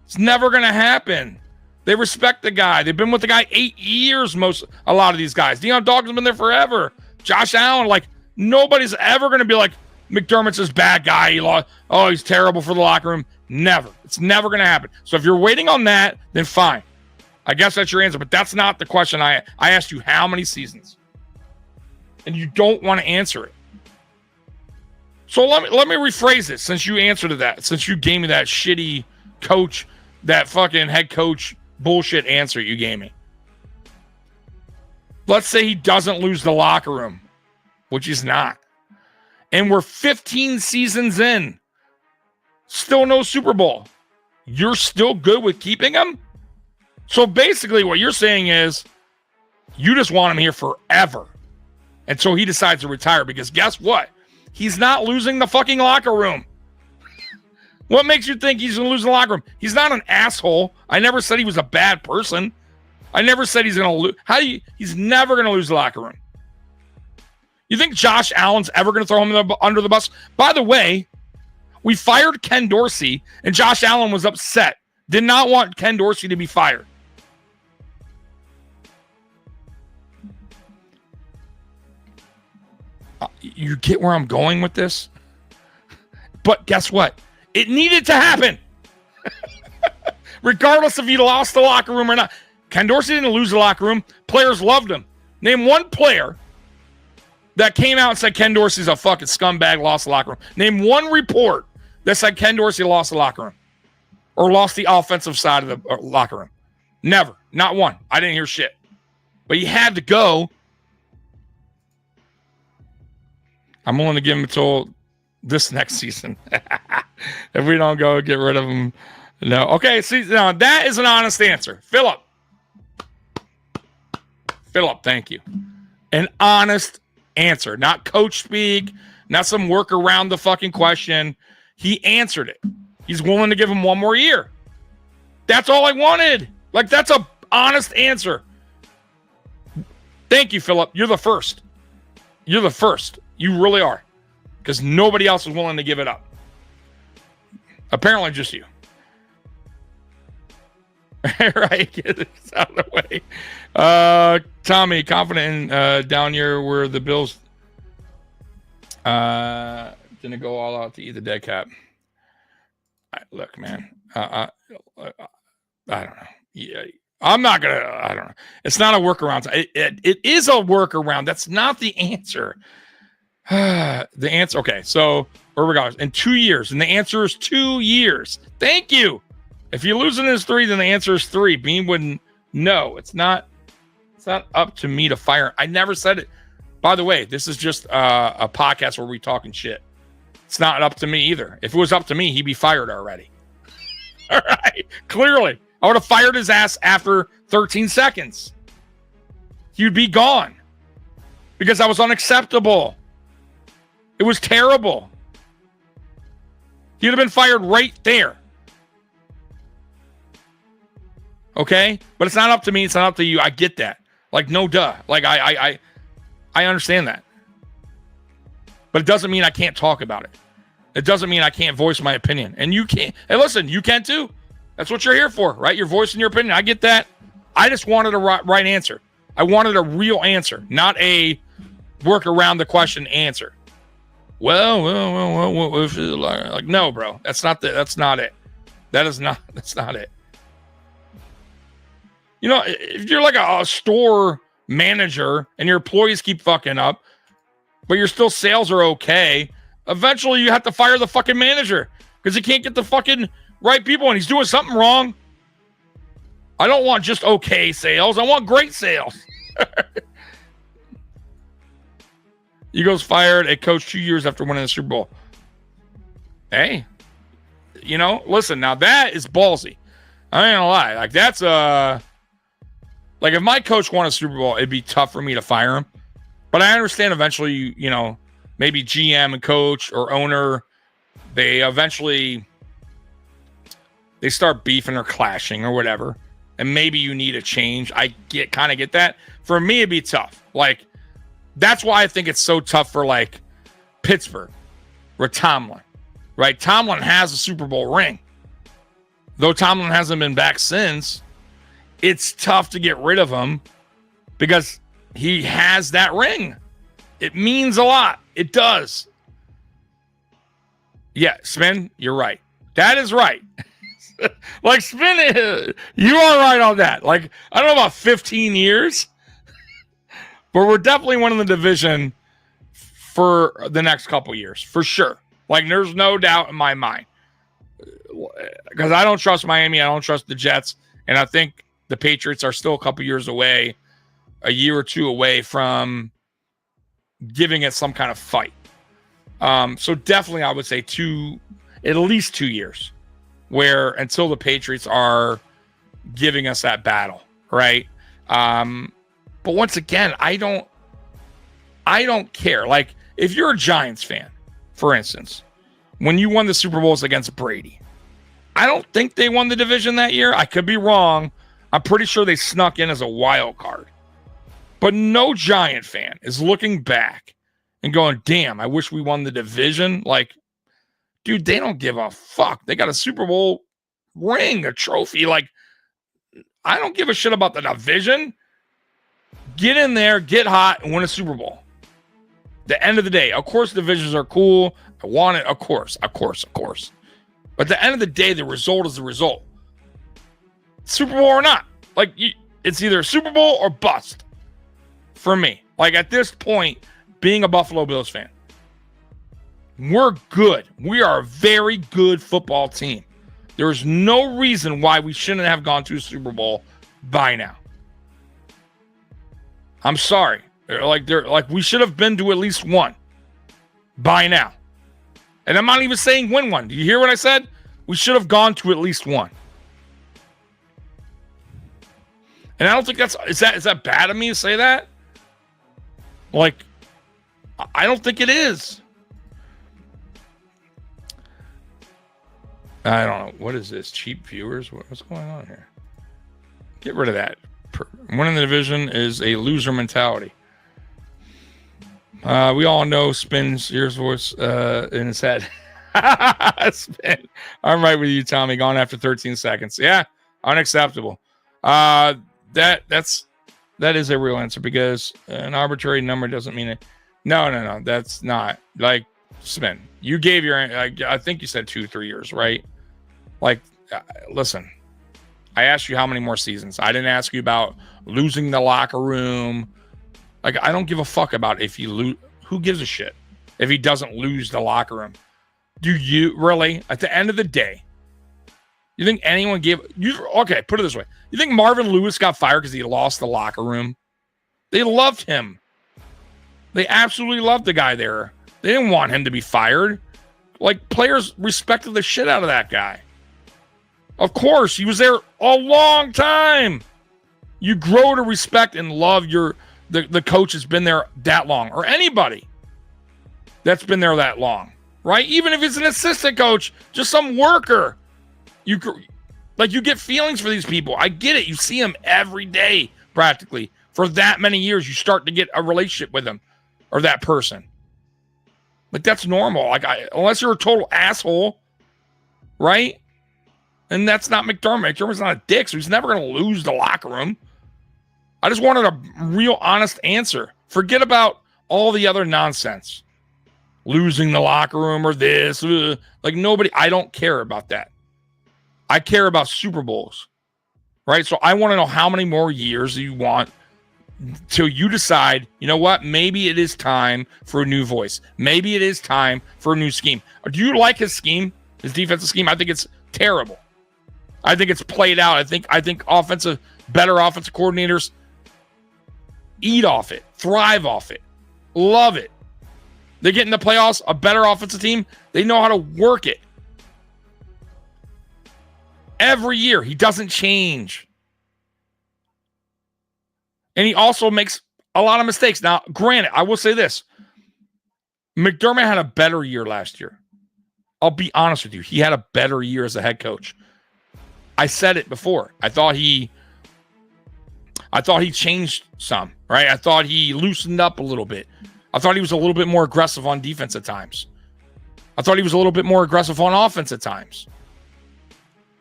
It's never going to happen. They respect the guy. They've been with the guy 8 years, a lot of these guys. Deion Dawkins has been there forever. Josh Allen, like, nobody's ever going to be like, McDermott's this bad guy. He's terrible for the locker room. Never. It's never going to happen. So if you're waiting on that, then fine. I guess that's your answer, but that's not the question. I asked you how many seasons, and you don't want to answer it. So let me rephrase it since you answered to that, since you gave me that shitty coach, that fucking head coach bullshit answer you gave me. Let's say he doesn't lose the locker room, which he's not. And we're 15 seasons in. Still no Super Bowl. You're still good with keeping him? So basically what you're saying is you just want him here forever until he decides to retire, because guess what? He's not losing the fucking locker room. What makes you think he's going to lose the locker room? He's not an asshole. I never said he was a bad person. I never said he's going to lose. He's never going to lose the locker room. You think Josh Allen's ever going to throw him under the bus? By the way, we fired Ken Dorsey, and Josh Allen was upset. Did not want Ken Dorsey to be fired. You get where I'm going with this? But guess what? It needed to happen. Regardless if he lost the locker room or not. Ken Dorsey didn't lose the locker room. Players loved him. Name one player that came out and said Ken Dorsey's a fucking scumbag, lost the locker room. Name one report that said Ken Dorsey lost the locker room or lost the offensive side of the locker room. Never. Not one. I didn't hear shit. But he had to go. I'm willing to give him until this next season. If we don't go get rid of him. No. Okay, see, now that is an honest answer. Philip, thank you. An honest answer. Not coach speak, not some work around the fucking question. He answered it. He's willing to give him one more year. That's all I wanted. Like, that's a honest answer. Thank you, Philip. You're the first. You're the first. You really are. Because nobody else is willing to give it up. Apparently just you. Right? Get this out of the way. Tommy, confident in down here where the Bills didn't go all out to eat the dead cat. Look, man. I don't know. Yeah, I'm not going to. I don't know. It's not a workaround. It is a workaround. That's not the answer. The answer. Okay, so where we go? In 2 years. And the answer is 2 years. Thank you. If you're losing is 3, then the answer is 3. Bean wouldn't know. It's not up to me to fire. I never said it. By the way, this is just a podcast where we talking shit. It's not up to me either. If it was up to me, he'd be fired already. All right. Clearly. I would have fired his ass after 13 seconds. He'd be gone. Because that was unacceptable. It was terrible. He'd have been fired right there. Okay? But it's not up to me. It's not up to you. I get that. Like, no duh. Like, I understand that. But it doesn't mean I can't talk about it. It doesn't mean I can't voice my opinion. And you can't. Hey, listen, you can too. That's what you're here for, right? You're voicing your opinion. I get that. I just wanted a right answer. I wanted a real answer, not a work around the question answer. Well, what if it's like, no, bro, that's not it. That's not it. That's not it. You know, if you're like a store manager and your employees keep fucking up, but your still sales are okay, eventually you have to fire the fucking manager because he can't get the fucking right people and he's doing something wrong. I don't want just okay sales. I want great sales. Eagles fired a coach 2 years after winning the Super Bowl. Hey, you know, listen, now that is ballsy. I ain't gonna lie. Like, that's like, if my coach won a Super Bowl, it'd be tough for me to fire him. But I understand eventually, you know, maybe GM and coach or owner, they start beefing or clashing or whatever. And maybe you need a change. I kind of get that. For me, it'd be tough. Like, that's why I think it's so tough for, like, Pittsburgh or Tomlin, right? Tomlin has a Super Bowl ring. Though Tomlin hasn't been back since, it's tough to get rid of him because he has that ring. It means a lot. It does. Yeah, Spin, you're right. That is right. Like, Spin, you are right on that. Like, I don't know about 15 years, but we're definitely winning the division for the next couple years, for sure. Like, there's no doubt in my mind. Because I don't trust Miami. I don't trust the Jets. And I think the Patriots are still a couple years away, a year or two away from giving it some kind of fight. So definitely I would say at least 2 years, where until the Patriots are giving us that battle, right? But once again, I don't care. Like, if you're a Giants fan, for instance, when you won the Super Bowls against Brady, I don't think they won the division that year. I could be wrong. I'm pretty sure they snuck in as a wild card. But no Giant fan is looking back and going, damn, I wish we won the division. Like, dude, they don't give a fuck. They got a Super Bowl ring, a trophy. Like, I don't give a shit about the division. Get in there, get hot, and win a Super Bowl. The end of the day, of course, divisions are cool. I want it, of course. But at the end of the day, the result is the result. Super Bowl or not. Like, it's either a Super Bowl or bust for me. Like, at this point, being a Buffalo Bills fan, we're good. We are a very good football team. There's no reason why we shouldn't have gone to a Super Bowl by now. I'm sorry. Like we should have been to at least one by now. And I'm not even saying win one. Do you hear what I said? We should have gone to at least one. And I don't think is that bad of me to say that? Like, I don't think it is. I don't know. What is this? Cheap viewers? What's going on here? Get rid of that. Winning the division is a loser mentality. We all know Spin's ears voice in his head. Spin. I'm right with you, Tommy. Gone after 13 seconds. Yeah, unacceptable. That is a real answer because an arbitrary number doesn't mean it. No. That's not like Spin. You gave your. I think you said 2-3 years, right? Like, listen. I asked you how many more seasons. I didn't ask you about losing the locker room. Like, I don't give a fuck about if you lose. Who gives a shit if he doesn't lose the locker room? Do you really? At the end of the day, you think anyone gave you? Okay, put it this way: you think Marvin Lewis got fired because he lost the locker room? They loved him. They absolutely loved the guy there. They didn't want him to be fired. Like, players respected the shit out of that guy. Of course, he was there a long time. You grow to respect and love the coach that's been there that long, or anybody that's been there that long, right? Even if it's an assistant coach, just some worker. You get feelings for these people. I get it. You see them every day, practically. For that many years, you start to get a relationship with them or that person. Like, that's normal. Like, unless you're a total asshole, right? And that's not McDermott. McDermott's not a dick, so he's never going to lose the locker room. I just wanted a real honest answer. Forget about all the other nonsense. Losing the locker room or this. Like nobody, I don't care about that. I care about Super Bowls, right? So I want to know how many more years you want till you decide, you know what? Maybe it is time for a new voice. Maybe it is time for a new scheme. Do you like his scheme, his defensive scheme? I think it's terrible. I think it's played out. I think better offensive coordinators eat off it, thrive off it, love it. They get in the playoffs, a better offensive team, they know how to work it. Every year, he doesn't change. And he also makes a lot of mistakes. Now, granted, I will say this. McDermott had a better year last year. I'll be honest with you. He had a better year as a head coach. I said it before. I thought he changed some, right? I thought he loosened up a little bit. I thought he was a little bit more aggressive on defense at times. I thought he was a little bit more aggressive on offense at times.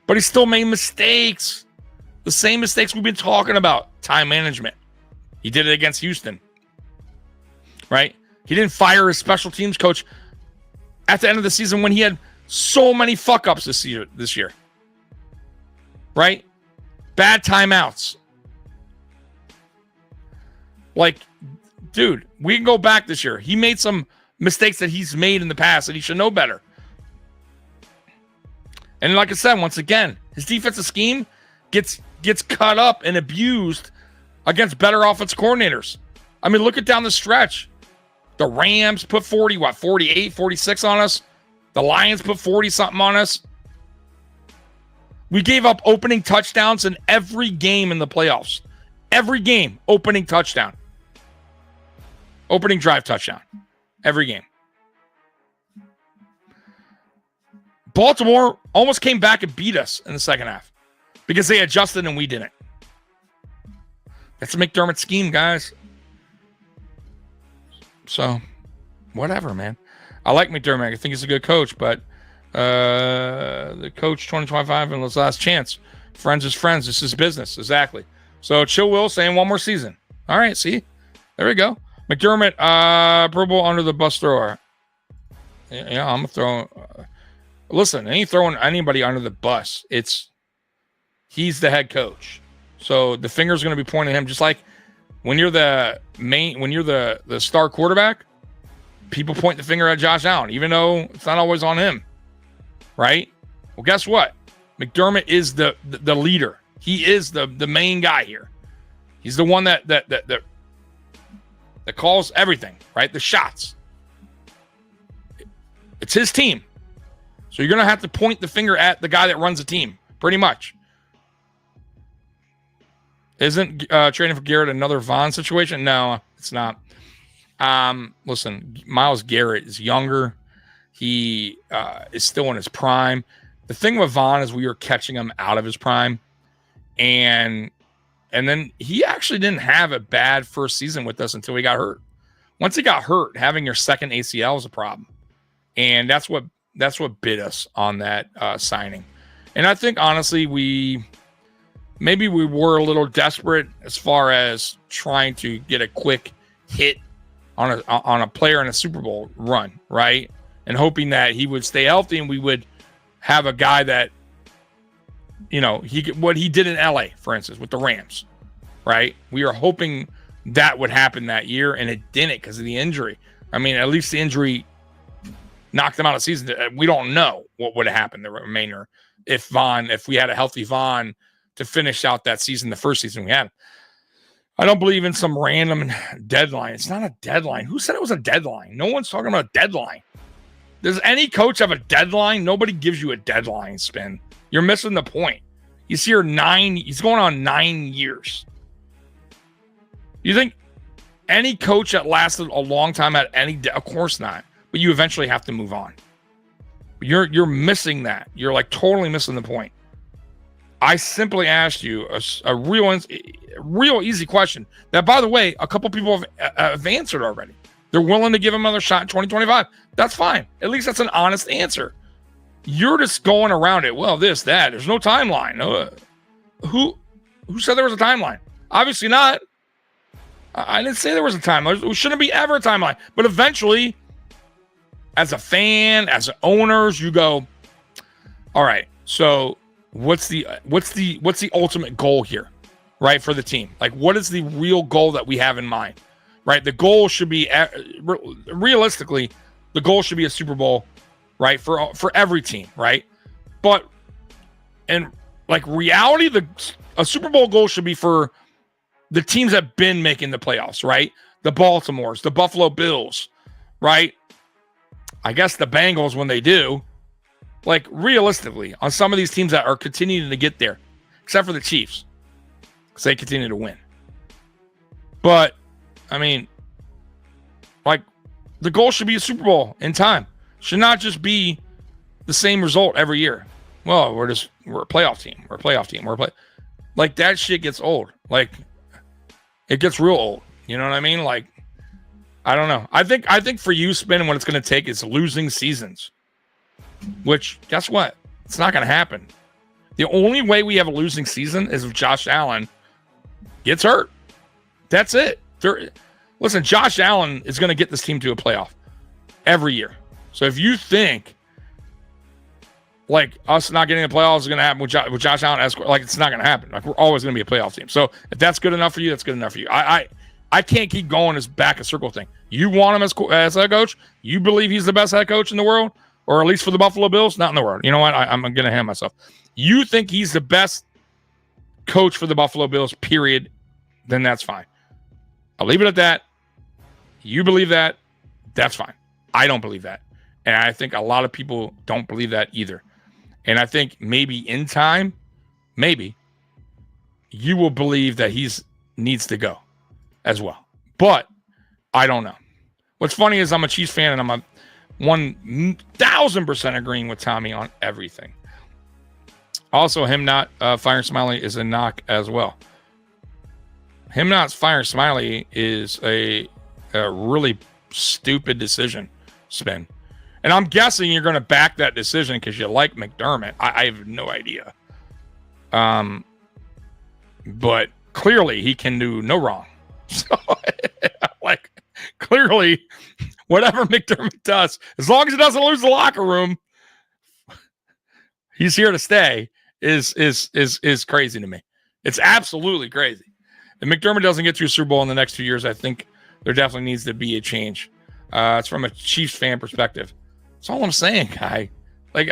But he still made mistakes. The same mistakes we've been talking about. Time management. He did it against Houston. Right? He didn't fire his special teams coach at the end of the season when he had so many fuck-ups this year. Right? Bad timeouts. Like, dude, we can go back this year. He made some mistakes that he's made in the past and he should know better. And like I said, once again, his defensive scheme gets cut up and abused against better offensive coordinators. I mean, look at down the stretch. The Rams put 48, 46 on us. The Lions put 40-something on us. We gave up opening touchdowns in every game in the playoffs. Every game, opening touchdown. Opening drive touchdown. Every game. Baltimore almost came back and beat us in the second half because they adjusted and we didn't. That's a McDermott scheme, guys. So, whatever, man. I like McDermott. I think he's a good coach, but the coach 2025 and his last chance. Friends is friends. This is business. Exactly. So, Chill Will saying one more season. All right, see? There we go. McDermott, Pro Bowl under the bus thrower. Yeah, I'm throwing. Listen, ain't throwing anybody under the bus. He's the head coach. So the finger's going to be pointing at him, just like when you're the star quarterback, people point the finger at Josh Allen, even though it's not always on him. Right? Well, guess what? McDermott is the leader. He is the main guy here. He's the one that calls everything, right? The shots. It's his team. So you're going to have to point the finger at the guy that runs the team, pretty much. Isn't trading for Garrett another Vaughn situation? No, it's not. Listen, Myles Garrett is younger. He is still in his prime. The thing with Vaughn is we were catching him out of his prime. And then he actually didn't have a bad first season with us until he got hurt. Once he got hurt, having your second ACL is a problem. And that's what bit us on that signing. And I think, honestly, maybe we were a little desperate as far as trying to get a quick hit on a player in a Super Bowl run, right? And hoping that he would stay healthy and we would have a guy that, what he did in LA, for instance, with the Rams, right? We were hoping that would happen that year, and it didn't because of the injury. I mean, at least the injury knocked him out of the season. We don't know what would have happened the remainder if we had a healthy Vaughn to finish out that season, the first season we had. I don't believe in some random deadline. It's not a deadline. Who said it was a deadline? No one's talking about a deadline. Does any coach have a deadline? Nobody gives you a deadline, Spin. You're missing the point. He's here he's going on 9 years. You think any coach that lasted a long time had of course not. But you eventually have to move on. You're missing that. You're like totally missing the point. I simply asked you a real easy question that, by the way, a couple people have answered already. They're willing to give him another shot in 2025. That's fine. At least that's an honest answer. You're just going around it. Well, this, that. There's no timeline. Who said there was a timeline? Obviously not. I didn't say there was a timeline. There shouldn't be ever a timeline. But eventually, as a fan, as owners, you go, all right, so what's the ultimate goal here, right, for the team? Like, what is the real goal that we have in mind, right? The goal should be, realistically, the goal should be a Super Bowl, right, for every team, right? But in like reality, a Super Bowl goal should be for the teams that have been making the playoffs, right? The Baltimores, the Buffalo Bills, right? I guess the Bengals when they do. Like, realistically, on some of these teams that are continuing to get there, except for the Chiefs, because they continue to win. But, I mean, like, the goal should be a Super Bowl in time. Should not just be the same result every year. Well, we're a playoff team. Like, that shit gets old. Like, it gets real old. You know what I mean? Like, I don't know. I think for you, Spin, what it's going to take is losing seasons. Which, guess what? It's not going to happen. The only way we have a losing season is if Josh Allen gets hurt. That's it. Listen, Josh Allen is going to get this team to a playoff every year. So if you think like us not getting the playoffs is going to happen with Josh Allen, like it's not going to happen. Like we're always going to be a playoff team. So if that's good enough for you, that's good enough for you. I can't keep going this back a circle thing. You want him as head coach? You believe he's the best head coach in the world? Or at least for the Buffalo Bills? Not in the world. You know what? I'm going to hand myself. You think he's the best coach for the Buffalo Bills, period, then that's fine. I'll leave it at that. You believe that, that's fine. I don't believe that. And I think a lot of people don't believe that either. And I think maybe in time, maybe, you will believe that needs to go as well. But I don't know. What's funny is I'm a Chiefs fan and I'm 1,000% agreeing with Tommy on everything. Also, him not firing Smiley is a knock as well. Him not firing Smiley is a really stupid decision, Spin. And I'm guessing you're going to back that decision because you like McDermott. I have no idea. But clearly he can do no wrong. So, like, clearly, whatever McDermott does, as long as he doesn't lose the locker room, he's here to stay. Is crazy to me. It's absolutely crazy. If McDermott doesn't get to a Super Bowl in the next 2 years, I think there definitely needs to be a change. It's from a Chiefs fan perspective. That's all I'm saying, guy. Like,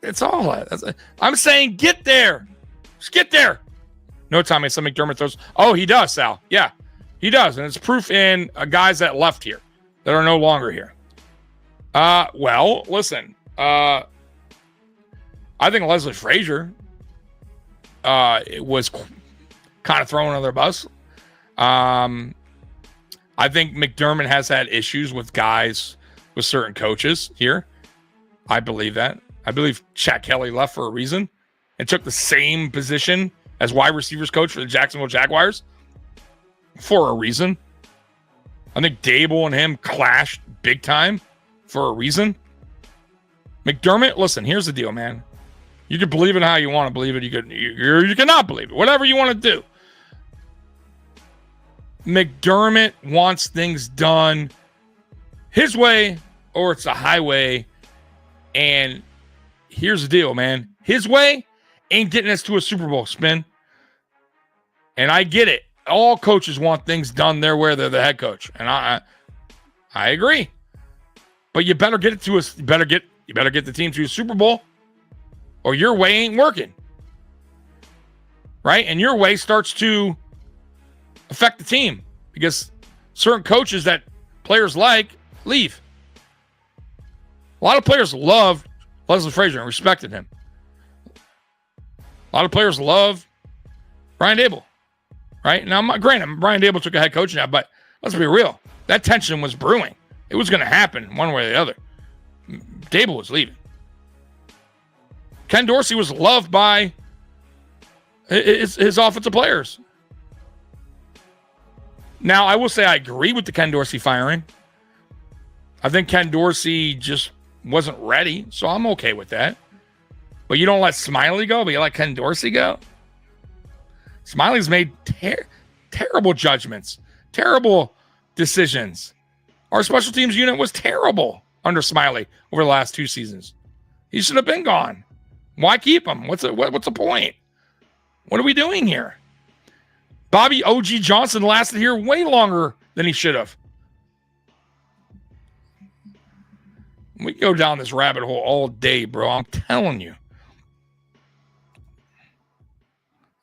it's all. I'm saying get there. Just get there. No, Tommy, some McDermott throws. Oh, he does, Sal. Yeah, he does. And it's proof in guys that left here that are no longer here. Well, listen. I think Leslie Frazier was kind of thrown under the bus. I think McDermott has had issues with guys, with certain coaches here. I believe that. I believe Chad Kelly left for a reason and took the same position as wide receivers coach for the Jacksonville Jaguars for a reason. I think Dable and him clashed big time for a reason. McDermott, listen, here's the deal, man. You can believe it how you want to believe it. You cannot believe it. Whatever you want to do. McDermott wants things done his way or it's a highway. And here's the deal, man. His way ain't getting us to a Super Bowl, Spin. And I get it. All coaches want things done their way. They're the head coach. And I agree. But you better get it to us. You better get the team to a Super Bowl or your way ain't working. Right? And your way starts to affect the team because certain coaches that players like leave. A lot of players loved Leslie Frazier and respected him. A lot of players love Brian Dable. Right? Now, granted, Brian Dable took a head coach now, but let's be real. That tension was brewing. It was going to happen one way or the other. Dable was leaving. Ken Dorsey was loved by his offensive players. Now, I will say I agree with the Ken Dorsey firing. I think Ken Dorsey just wasn't ready, so I'm okay with that. But you don't let Smiley go, but you let Ken Dorsey go? Smiley's made terrible judgments, terrible decisions. Our special teams unit was terrible under Smiley over the last 2 seasons. He should have been gone. Why keep him? What's the point? What are we doing here? Bobby O.G. Johnson lasted here way longer than he should have. We go down this rabbit hole all day, bro. I'm telling you.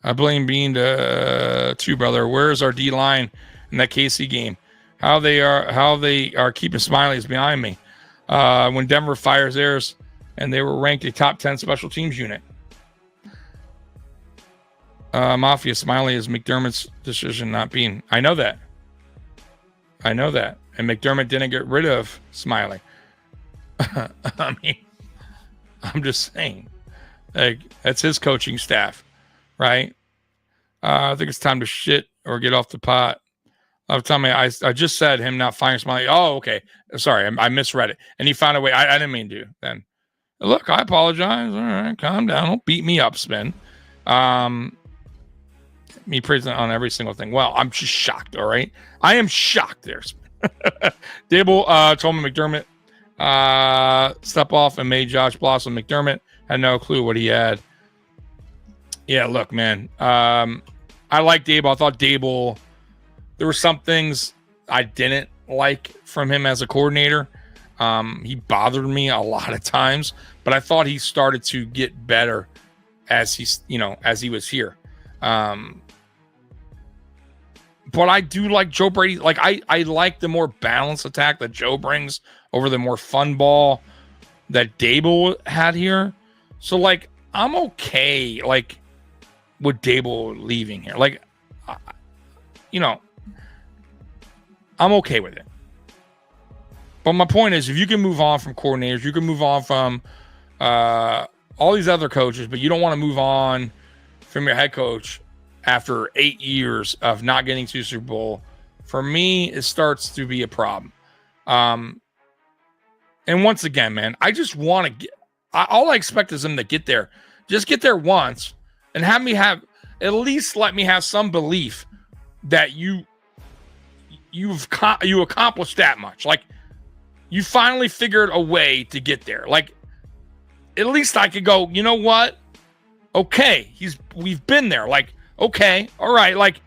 I blame Bean too, brother. Where's our D line in that KC game? How they are keeping Smiley is behind me. When Denver fires theirs, and they were ranked a top 10 special teams unit. Mafia Smiley is McDermott's decision, not Bean. I know that. And McDermott didn't get rid of Smiley. I mean, I'm just saying, like, that's his coaching staff, right? I think it's time to shit or get off the pot. Tell me, I just said him not firing Smiley. Oh, okay. Sorry, I misread it. And he found a way. I didn't mean to. Then, look, I apologize. All right, calm down. Don't beat me up, Spin. Me praising on every single thing. Well, I'm just shocked. All right, I am shocked there. Dable told me McDermott step off and made Josh blossom. McDermott had no clue what he had. Yeah, look, man. I like Dable. I thought Dable. There were some things I didn't like from him as a coordinator. He bothered me a lot of times, but I thought he started to get better as he was here. But I do like Joe Brady. Like I like the more balanced attack that Joe brings over the more fun ball that Dable had here. So like I'm okay like with Dable leaving here. Like I'm okay with it. But my point is, if you can move on from coordinators, you can move on from all these other coaches, but you don't want to move on from your head coach after 8 years of not getting to the Super Bowl. For me, it starts to be a problem. And once again, man, I just want to get. All I expect is them to get there. Just get there once and have me have at least let me have some belief that you accomplished that much. Like you finally figured a way to get there. Like at least I could go, you know what? Okay, we've been there. Like, okay, all right, like,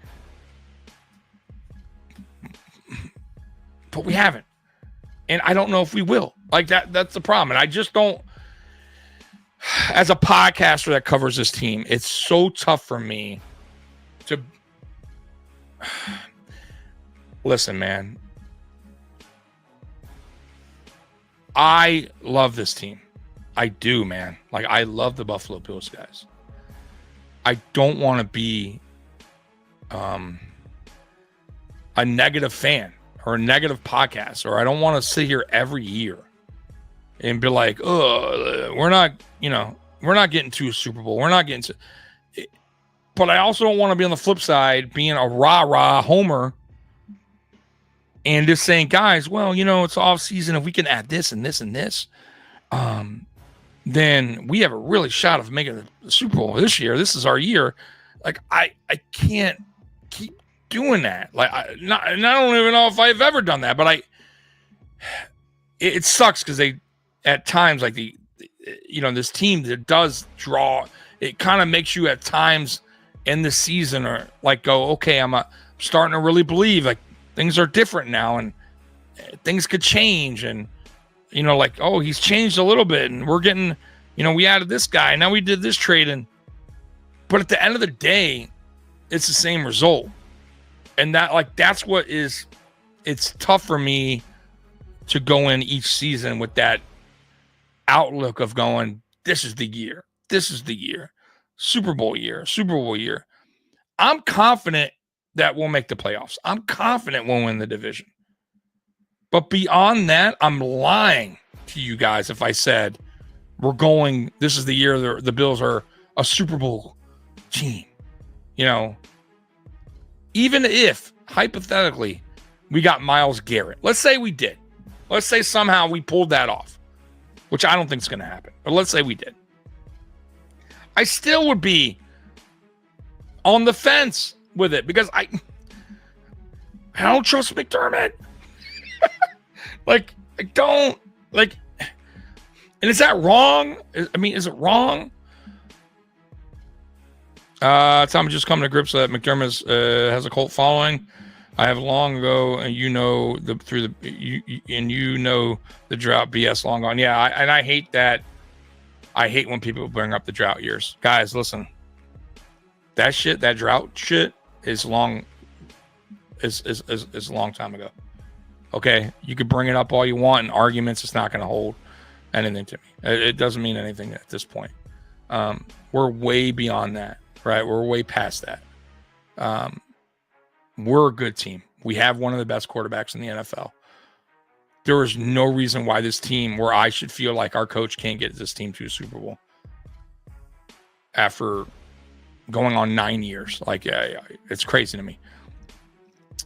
but we haven't. And I don't know if we will. Like that's the problem. And I just don't, as a podcaster that covers this team, it's so tough for me to listen, man. I love this team. I do, man. Like, I love the Buffalo Bills guys. I don't want to be a negative fan or a negative podcast, or I don't want to sit here every year and be like, oh, we're not getting to a Super Bowl. We're not getting to it. But I also don't want to be on the flip side being a rah-rah homer and just saying, guys, well, it's off season. If we can add this and this and this, then we have a really shot of making the Super Bowl this year. This is our year. Like, I can't keep doing that. Like, I don't even know if I've ever done that, but it sucks because they, at times, like this team that does draw, it kind of makes you at times in the season or like go, okay, I'm starting to really believe like things are different now and things could change. And, like, oh, he's changed a little bit and we're getting, we added this guy. Now we did this trade. But at the end of the day, it's the same result. And that's what is, it's tough for me to go in each season with that outlook of going, this is the year. This is the year. Super Bowl year. I'm confident that we'll make the playoffs. I'm confident we'll win the division. But beyond that, I'm lying to you guys if I said this is the year the Bills are a Super Bowl team. Even if, hypothetically, we got Myles Garrett. Let's say we did. Let's say somehow we pulled that off. which I don't think is going to happen, but let's say we did. I still would be on the fence with it because I don't trust McDermott. Like, I don't, like, and is that wrong? I mean, is it wrong? Tom just coming to grips that McDermott has a cult following. I have long ago, and you know the drought BS long gone. Yeah, I hate that. I hate when people bring up the drought years. Guys, listen. That drought shit is long. Is a long time ago. Okay, you could bring it up all you want in arguments. It's not going to hold anything to me. It doesn't mean anything at this point. We're way beyond that, right? We're way past that. We're a good team. We have one of the best quarterbacks in the NFL. There is no reason why this team, where I should feel like our coach can't get this team to a Super Bowl after going on 9 years. Like, yeah, it's crazy to me.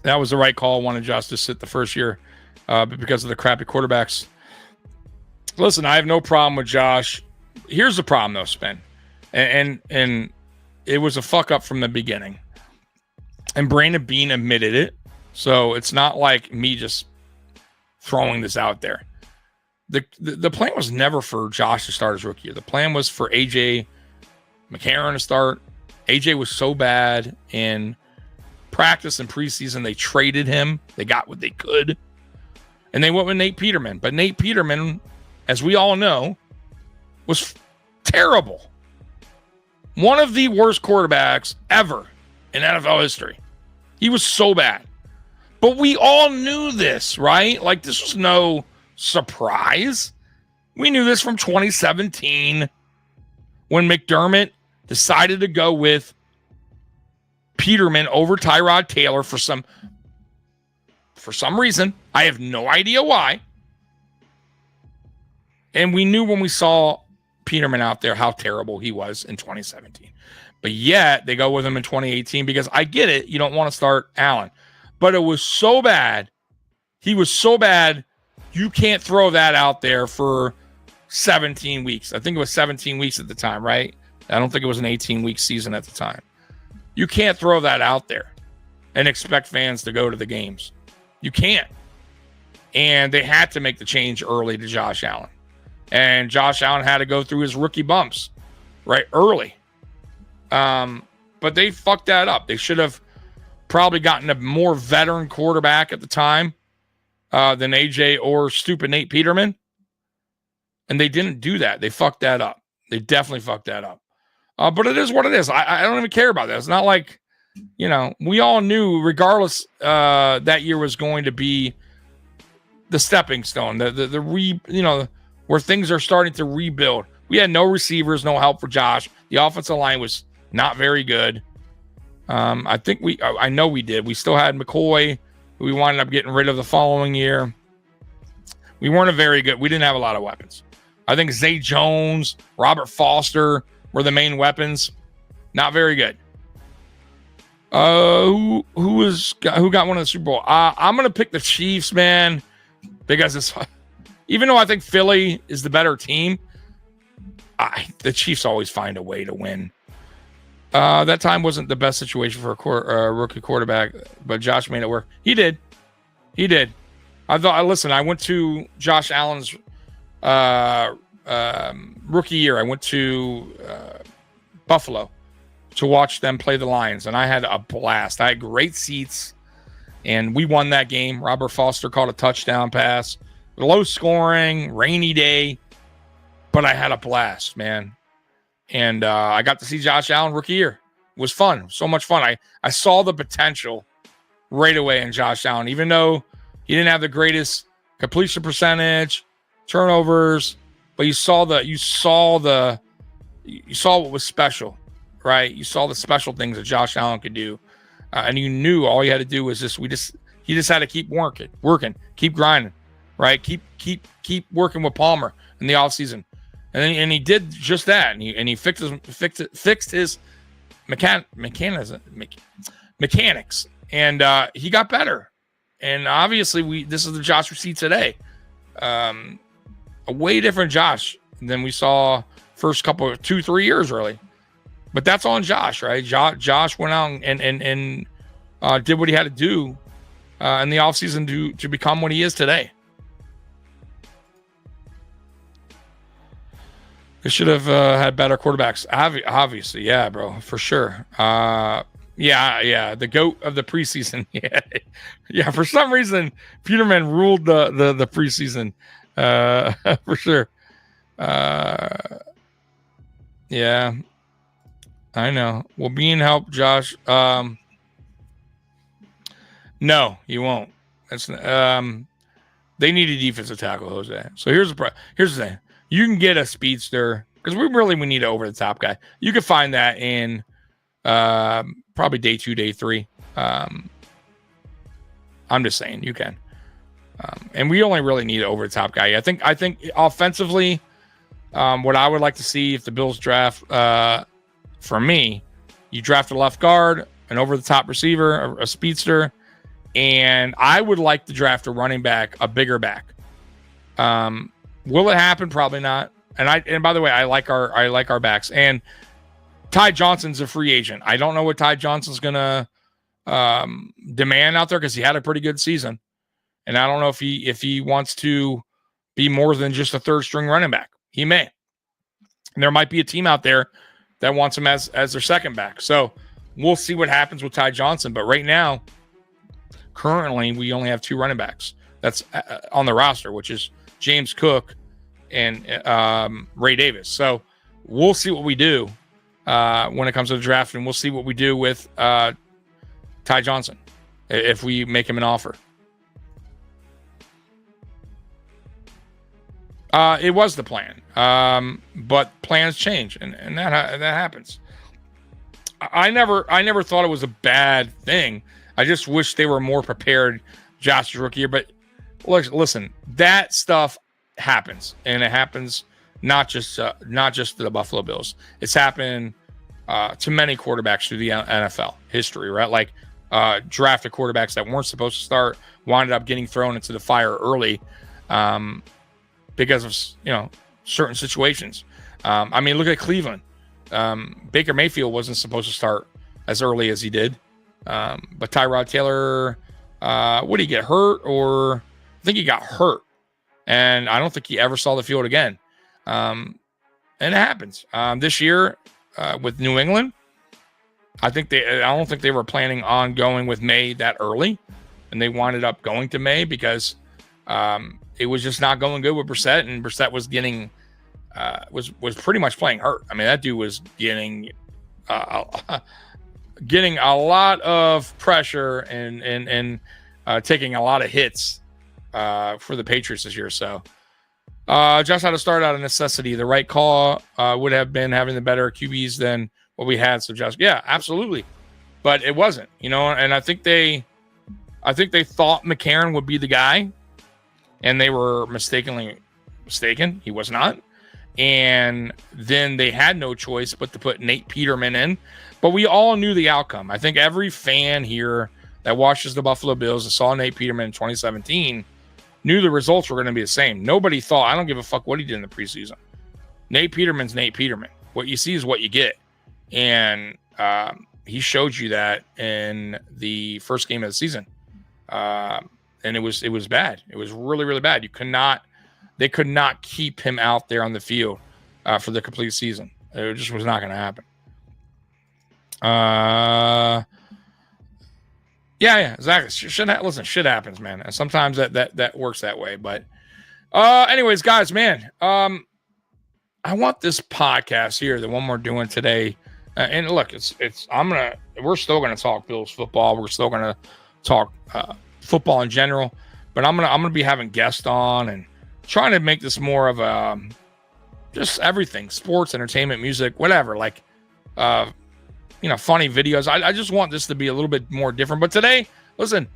That was the right call. I wanted Josh to sit the first year, but because of the crappy quarterbacks. Listen, I have no problem with Josh. Here's the problem, though, Spen. And it was a fuck up from the beginning. And Brandon Beane admitted it. So it's not like me just throwing this out there. The plan was never for Josh to start his rookie year. The plan was for AJ McCarron to start. AJ was so bad in practice and preseason, they traded him. They got what they could. And they went with Nate Peterman. But Nate Peterman, as we all know, was terrible. One of the worst quarterbacks ever in NFL history. He was so bad. But we all knew this, right? Like, this was no surprise. We knew this from 2017 when McDermott decided to go with Peterman over Tyrod Taylor for some reason. I have no idea why. And we knew when we saw Peterman out there how terrible he was in 2017. But yet they go with him in 2018 because I get it. You don't want to start Allen. But it was so bad. He was so bad. You can't throw that out there for 17 weeks. I think it was 17 weeks at the time, right? I don't think it was an 18-week season at the time. You can't throw that out there and expect fans to go to the games. You can't. And they had to make the change early to Josh Allen. And Josh Allen had to go through his rookie bumps, right, early. But they fucked that up. They should have probably gotten a more veteran quarterback at the time than AJ or stupid Nate Peterman. And they didn't do that. They fucked that up. They definitely fucked that up. But it is what it is. I don't even care about that. It's not like, you know, we all knew regardless that year was going to be the stepping stone, where things are starting to rebuild. We had no receivers, no help for Josh. The offensive line was not very good. I know we did. We still had McCoy, who we wound up getting rid of the following year. We weren't we didn't have a lot of weapons. I think Zay Jones, Robert Foster were the main weapons. Not very good. Who got one of the Super Bowl? I'm gonna pick the Chiefs, man, because it's even though I think Philly is the better team, the Chiefs always find a way to win. That time wasn't the best situation for a rookie quarterback, but Josh made it work. He did. I went to Josh Allen's rookie year. I went to Buffalo to watch them play the Lions, and I had a blast. I had great seats, and we won that game. Robert Foster caught a touchdown pass. Low scoring, rainy day, but I had a blast, man. And I got to see Josh Allen rookie year. It was fun. So much fun. I saw the potential right away in Josh Allen, even though he didn't have the greatest completion percentage, turnovers, but you saw what was special, right? You saw the special things that Josh Allen could do. And you knew all you had to do was he just had to keep working, keep grinding, right? Keep working with Palmer in the offseason. And he did just that. And he fixed his mechanics. And he got better. And obviously this is the Josh we see today. a way different Josh than we saw first couple of 2-3 years really. But that's on Josh, right? Josh went out and did what he had to do in the offseason to become what he is today. They should have had better quarterbacks. Obviously, yeah, bro, for sure. Yeah, the GOAT of the preseason. Yeah. For some reason, Peterman ruled the preseason. For sure. Yeah, I know. Will Bean help Josh? No, he won't. That's they need a defensive tackle, Jose. So here's the thing. You can get a speedster because we need an over the top guy. You can find that in probably day 2, day 3. I'm just saying you can. And we only really need an over the top guy. I think offensively, what I would like to see if the Bills draft, for me, you draft a left guard, an over the top receiver, a speedster, and I would like to draft a running back, a bigger back. Will it happen? Probably not. And by the way, I like our backs. And Ty Johnson's a free agent. I don't know what Ty Johnson's gonna demand out there because he had a pretty good season, and I don't know if he wants to be more than just a third string running back. He may. And there might be a team out there that wants him as their second back. So we'll see what happens with Ty Johnson. But right now, currently, we only have 2 running backs that's on the roster, which is James Cook and Ray Davis. So we'll see what we do when it comes to the draft, and we'll see what we do with Ty Johnson if we make him an offer. It was the plan, but plans change, and that happens. I never thought it was a bad thing. I just wish they were more prepared. Josh's rookie year, but listen, that stuff happens, and it happens not just to the Buffalo Bills. It's happened to many quarterbacks through the NFL history, right? Like drafted quarterbacks that weren't supposed to start wound up getting thrown into the fire early because of certain situations. I mean, look at Cleveland. Baker Mayfield wasn't supposed to start as early as he did, but Tyrod Taylor, what did he get hurt? Or I think he got hurt, and I don't think he ever saw the field again. And it happens. This year with New England, I don't think they were planning on going with May that early, and they winded up going to May because it was just not going good with Brissett, and Brissett was getting was pretty much playing hurt. I mean, that dude was getting a lot of pressure and taking a lot of hits for the Patriots this year. So just how to start out of necessity. The right call would have been having the better QBs than what we had. So just, yeah, absolutely. But it wasn't, and I think they thought McCarron would be the guy, and they were mistaken. He was not. And then they had no choice but to put Nate Peterman in. But we all knew the outcome. I think every fan here that watches the Buffalo Bills and saw Nate Peterman in 2017 knew the results were going to be the same. Nobody thought, I don't give a fuck what he did in the preseason. Nate Peterman's Nate Peterman. What you see is what you get. And he showed you that in the first game of the season. And it was bad. It was really, really bad. They could not keep him out there on the field for the complete season. It just was not going to happen. Yeah, exactly. Shit happens, man. And sometimes that works that way. But anyways, guys, man, I want this podcast here, the one we're doing today. And look, we're still gonna talk Bills football. We're still gonna talk football in general. But I'm gonna be having guests on and trying to make this more of just everything, sports, entertainment, music, whatever. Like, funny videos. I just want this to be a little bit more different. But today, listen,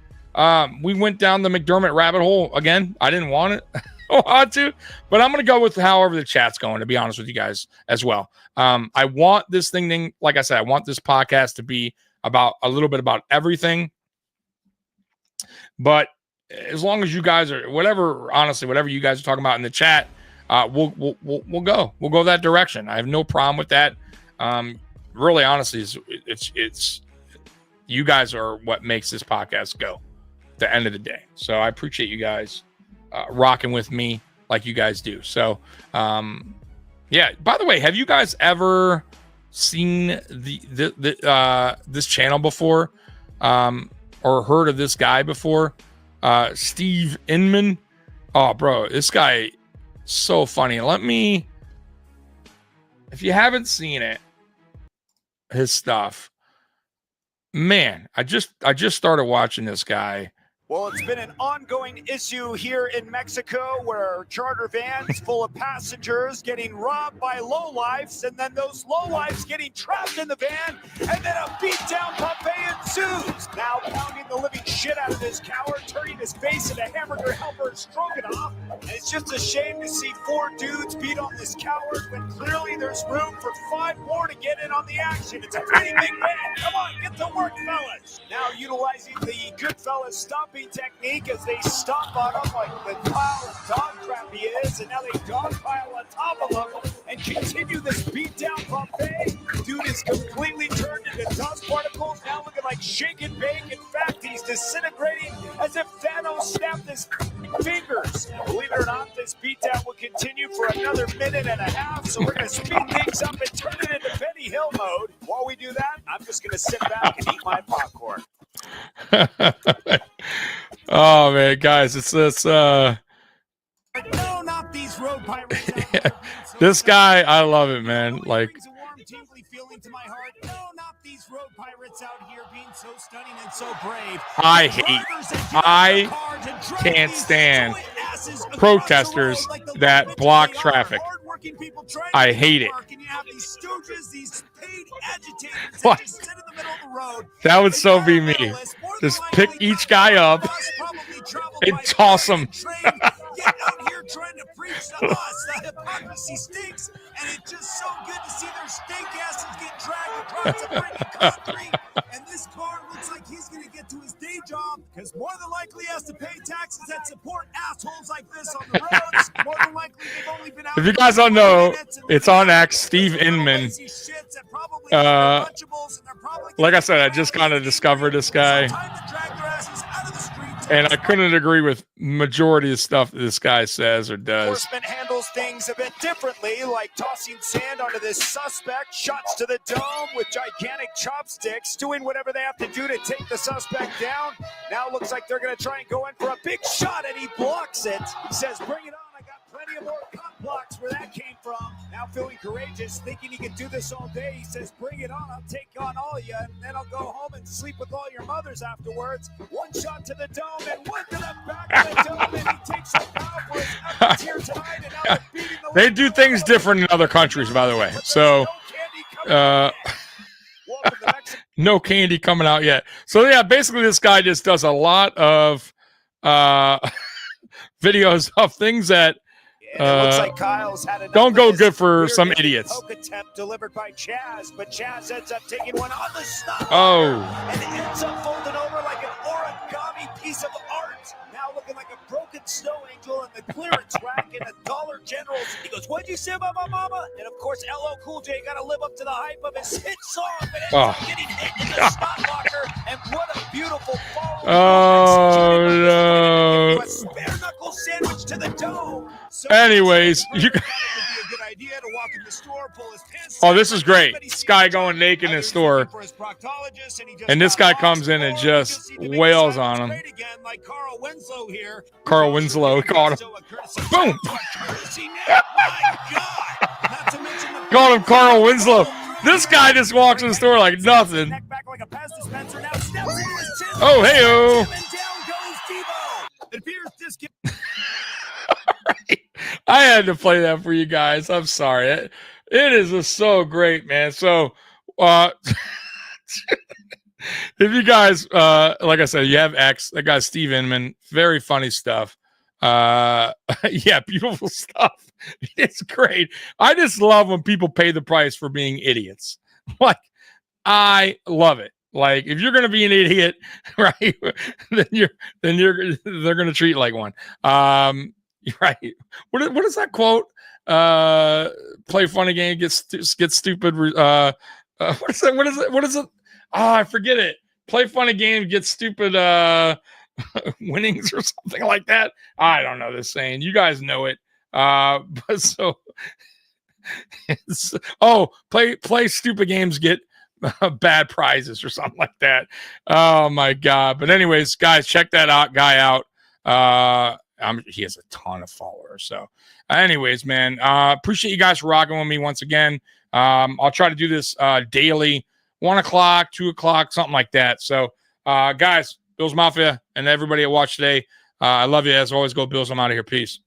we went down the McDermott rabbit hole again. I didn't want it. I want to, but I'm going to go with however the chat's going, to be honest with you guys as well. I want this thing, like I said, I want this podcast to be about a little bit about everything. But as long as you guys are, whatever you guys are talking about in the chat, we'll go that direction. I have no problem with that. Really, honestly, it's you guys are what makes this podcast go at the end of the day. So I appreciate you guys rocking with me like you guys do. So, yeah, by the way, have you guys ever seen this channel before, or heard of this guy before? Steve Inman. Oh, bro, this guy so funny. If you haven't seen it, his stuff, man, I just started watching this guy. Well, it's been an ongoing issue here in Mexico where charter vans full of passengers getting robbed by lowlifes, and then those lowlifes getting trapped in the van, and then a beatdown buffet ensues. Now pounding the living shit out of this coward, turning his face into hamburger helper stroganoff. And it's just a shame to see 4 dudes beat on this coward when clearly there's room for 5 more to get in on the action. It's a pretty big van. Come on, get to work, fellas. Now utilizing the Goodfellas stomping technique as they stomp on him like the pile of dog crap he is, and now they dog pile on top of him and continue this beatdown buffet. Dude is completely turned into dust particles, now looking like shake and bake. In fact, he's disintegrating as if Thanos snapped his fingers. Believe it or not, this beatdown will continue for another minute and a half, so we're going to speed things up and turn it into Benny Hill mode. While we do that, I'm just going to sit back and eat my popcorn. Oh man, guys, it's no, not these road pirates. This guy, I love it, man. Like, feeling to my heart. No, not these road pirates out here being so stunning and so brave. I can't stand protesters that block traffic. I hate it. What? That would so be me. Just pick each guy up and toss them. Out here trying to preach to us. The hypocrisy stinks, and it's just so good to see their stink asses get dragged across the freaking concrete. And this car looks like he's going to get to his day job, because more than likely he has to pay taxes that support assholes like this on the roads. More than likely they've only been out. If you guys don't know, it's on X, Steve Inman. Like I said, I just kind of discovered this guy, and I couldn't agree with majority of stuff that this guy says or does. Enforcement handles things a bit differently, like tossing sand onto this suspect, shots to the dome with gigantic chopsticks, doing whatever they have to do to take the suspect down. Now it looks like they're going to try and go in for a big shot, and he blocks it. He says, "Bring it on. I got plenty of more cut blocks where that came from." Now feeling courageous, thinking he can do this all day, he says, "Bring it on. I'll take on all of you, and then I'll go home and sleep with all your mothers afterwards." One shot to the dome and one to the back of the dome, and he takes a bow for his efforts here tonight. And now they're beating the They do things different in other countries, by the way. So, no candy coming out yet. So yeah, basically this guy just does a lot of videos of things that looks like Kyle's had don't go good for some idiots. Poke attempt delivered by Chaz, but Chaz ends up taking one on the stop. Oh. And ends up folding over like an origami piece of art. Now looking like a broken snow angel in the clearance rack in a Dollar General's. He goes, "What'd you say about my mama?" And of course, LL Cool J got to live up to the hype of his hit song, but ends up getting hit in the spot locker. And what a beautiful follow. Oh no! A spare knuckle sandwich to the dome. So anyways, you. Oh, this is great. This guy going naked in the store. And this guy comes in and just wails on him. Carl Winslow caught him. Boom! Called him Carl Winslow. This guy just walks in the store like nothing. Oh, hey-oh. I had to play that for you guys. I'm sorry. It is just so great, man. So, if you guys, like I said, you have X, that guy's Steve Inman, very funny stuff. Yeah, beautiful stuff. It's great. I just love when people pay the price for being idiots. Like, I love it. Like, if you're going to be an idiot, right, then they're going to treat you like one. Right. What is that quote? Play funny game, get stupid. What is that? What is it? Oh, I forget it. Play funny game, get stupid winnings or something like that. I don't know this saying. You guys know it. But so play stupid games, get bad prizes or something like that. Oh my God. But anyways, guys, check that guy out. He has a ton of followers. So anyways, man, appreciate you guys rocking with me once again. I'll try to do this daily, 1 o'clock, 2 o'clock, something like that. So guys, Bills Mafia and everybody that watched today, I love you as always. Go Bills. I'm out of here. Peace.